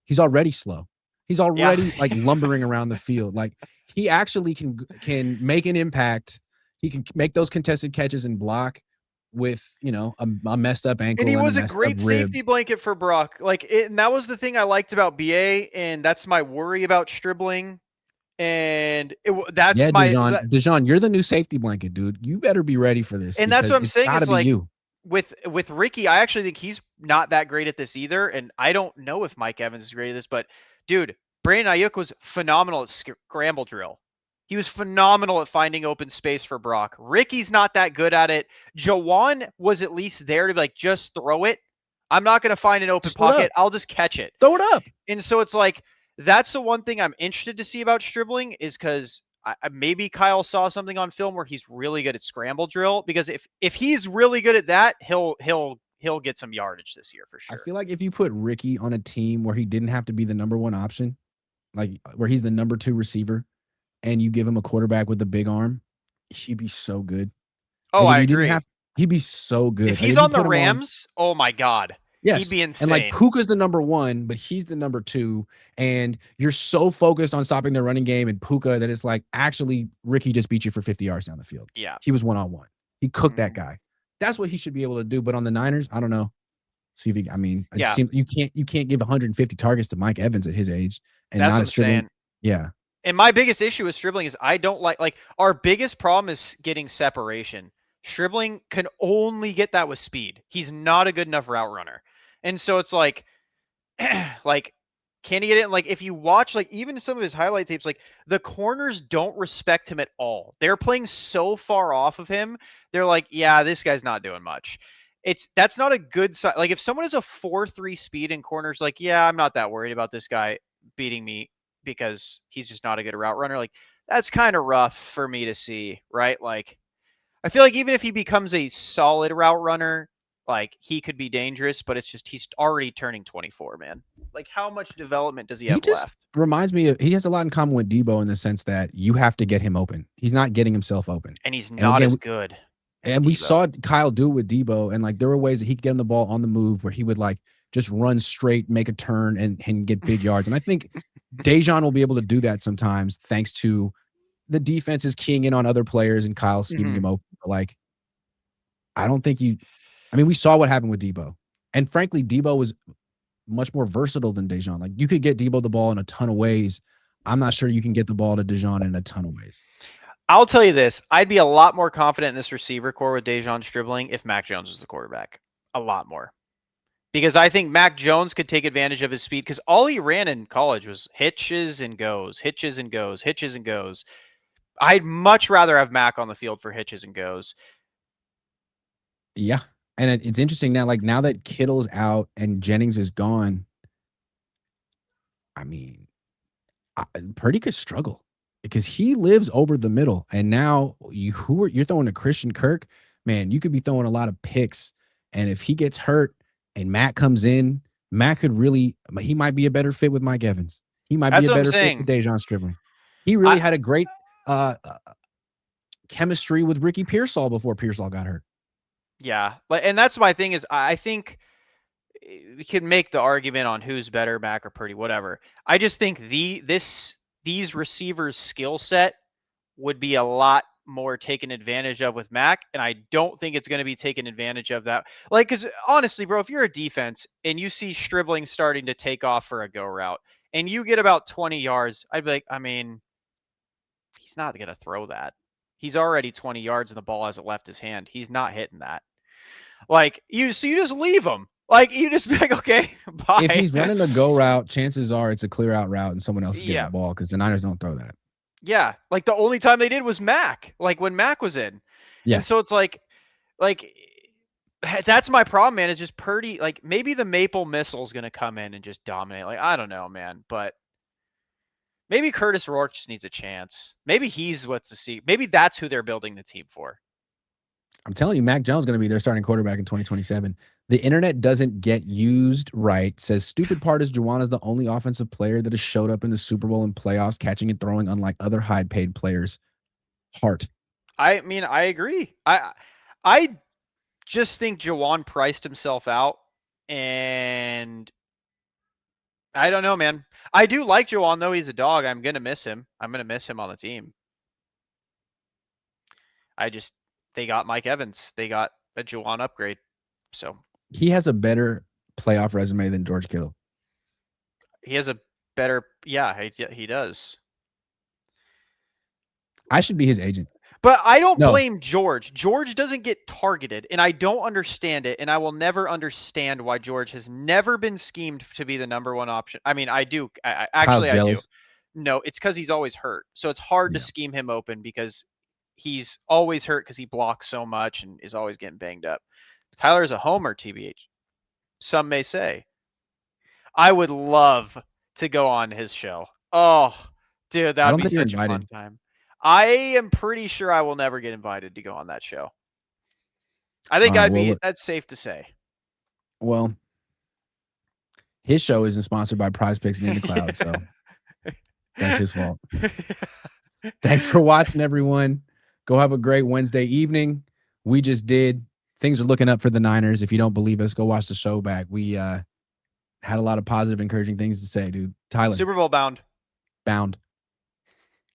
He's already slow. He's Yeah. already like lumbering around the field. Like he actually can make an impact. He can make those contested catches and block with a messed up And he ankle and a was a messed up great rib. safety blanket for Brock. And that was the thing I liked about BA, and that's my worry about Stribling. And that's Yeah, my Dejon, you're the new safety blanket, dude. You better be ready for this and that's what because I'm it's saying got to is be like you. with Ricky, I actually think he's not that great at this either. And I don't know if Mike Evans is great at this, but dude, Brandon Ayuk was phenomenal at scramble drill. He was phenomenal at finding open space for Brock. Ricky's not that good at it. Jauan was at least there to be like, just throw it. I'm not going to find an open Just throw it pocket. up. I'll just catch it. Throw it up. And so it's like, that's the one thing I'm interested to see about Stribling is because maybe Kyle saw something on film where he's really good at scramble drill. Because if he's really good at that, he'll get some yardage this year for I sure. feel like if you put Ricky on a team where he didn't have to be the number one option, like where he's the number two receiver, and you give him a quarterback with a big arm, he'd be so good. Oh, Like if I you didn't agree. have, he'd be so If good. Like he's if you on the put him on, Rams, oh my God, he'd yes, be and like insane. Puka's the number one, but he's the number two, and you're so focused on stopping the running game and Puka that it's like actually Ricky just beat you for 50 yards down the field. Yeah. He was 1-on-1. He cooked that Mhm. guy. That's what he should be able to do. But on the Niners, I don't know. See if he, I mean, it Yeah, seems you can't give 150 targets to Mike Evans at his age and that's not what a I'm Stribling. saying. Yeah. And my biggest issue with Stribling is I don't like our biggest problem is getting separation. Stribling can only get that with speed. He's not a good enough route runner. And so it's like like can he get it? Like if you watch like even some of his highlight tapes, like the corners don't respect him at all. They're playing so far off of him. They're like, yeah, this guy's not doing much. That's not a good sign. Like if someone has a 4.3 speed in corners, like, yeah, I'm not that worried about this guy beating me because he's just not a good route runner. Like that's kind of rough for me to see, right? Like I feel like even if he becomes a solid route runner, like he could be dangerous, but it's just he's already turning 24, man. Like how much development does he He have just left? reminds me of he has a lot in common with Debo in the sense that you have to get him open. He's not getting himself open. And he's And not again, as good as and we Debo. saw Kyle do it with Debo, and like there were ways that he could get him the ball on the move where he would like just run straight, make a turn, and get big yards. And I think Dejon will be able to do that sometimes, thanks to the defense is keying in on other players and Kyle scheming Mm-hmm. him open. But like, I don't think you. I mean, we saw what happened with Debo, and frankly, Debo was much more versatile than Dejon. Like you could get Debo the ball in a ton of ways. I'm not sure you can get the ball to Dejon in a ton of ways. I'll tell you this: I'd be a lot more confident in this receiver core with Dejon Stribling if Mac Jones was the quarterback. A lot more. Because I think Mac Jones could take advantage of his speed because all he ran in college was hitches and goes, hitches and goes, hitches and goes. I'd much rather have Mac on the field for hitches and goes. Yeah, and it's interesting now. Like now that Kittle's out and Jennings is gone, I mean, Purdy could struggle. because he lives over the middle. And now you're throwing a Christian Kirk, man, you could be throwing a lot of picks. And if he gets hurt and Matt comes in, Matt could really, he might be a better fit with Mike Evans. He might be That's a what I'm better fit with saying. Dejon Stribling. He I really had a great chemistry with Ricky Pearsall before Pearsall got hurt. yeah, and that's my thing is I think we can make the argument on who's better, Mac or Purdy, whatever. I just think these receivers' skill set would be a lot more taken advantage of with Mac, and I don't think it's going to be taken advantage of that. Like, because honestly, bro, if you're a defense and you see Stribling starting to take off for a go route, and you get about 20 yards, I'd be like, I mean, he's not going to throw that. He's already 20 yards and the ball hasn't left his hand. He's not hitting that. Like you just leave him. Like you just be like, okay, bye. If he's running a go route, chances are it's a clear out route and someone else is getting Yeah. the ball because the Niners don't throw that. Yeah. Like the only time they did was Mac, like when Mac was in. Yeah. And so it's like that's my problem, man. Is just Purdy. Like maybe the Maple Missile's gonna come in and just dominate. Like I don't know, man. But maybe Curtis Rourke just needs a chance. Maybe he's what's the see. Maybe that's who they're building the team for. I'm telling you, Mac Jones is going to be their starting quarterback in 2027. The internet doesn't get used right. Says stupid part is Jauan is the only offensive player that has showed up in the Super Bowl and playoffs, catching and throwing, unlike other high-paid players. Heart. I mean, I agree. I just think Jauan priced himself out, and I don't know, man. I do like Jauan, though. He's a dog. I'm gonna miss him. I'm gonna miss him on the team. They got Mike Evans. They got a Jauan upgrade. So he has a better playoff resume than George Kittle. he has a better, yeah, he does. I should be his agent. But I don't blame George. George doesn't get targeted, and I don't understand it, and I will never understand why George has never been schemed to be the number one option. I mean, I do. Actually, I do. No, it's because he's always hurt. So it's hard to scheme him open because he's always hurt because he blocks so much and is always getting banged up. Tyler's a homer, TBH. Some may say. I would love to go on his show. Oh, dude, that would be such a fun time. I am pretty sure I will never get invited to go on that show. I think that's safe to say. Well, his show isn't sponsored by Prize Picks and In the Cloud, so that's his fault. Thanks for watching, everyone. Go have a great Wednesday evening. We just did. Things are looking up for the Niners. If you don't believe us, go watch the show back. We had a lot of positive, encouraging things to say, dude. Tyler. Super Bowl bound. Bound.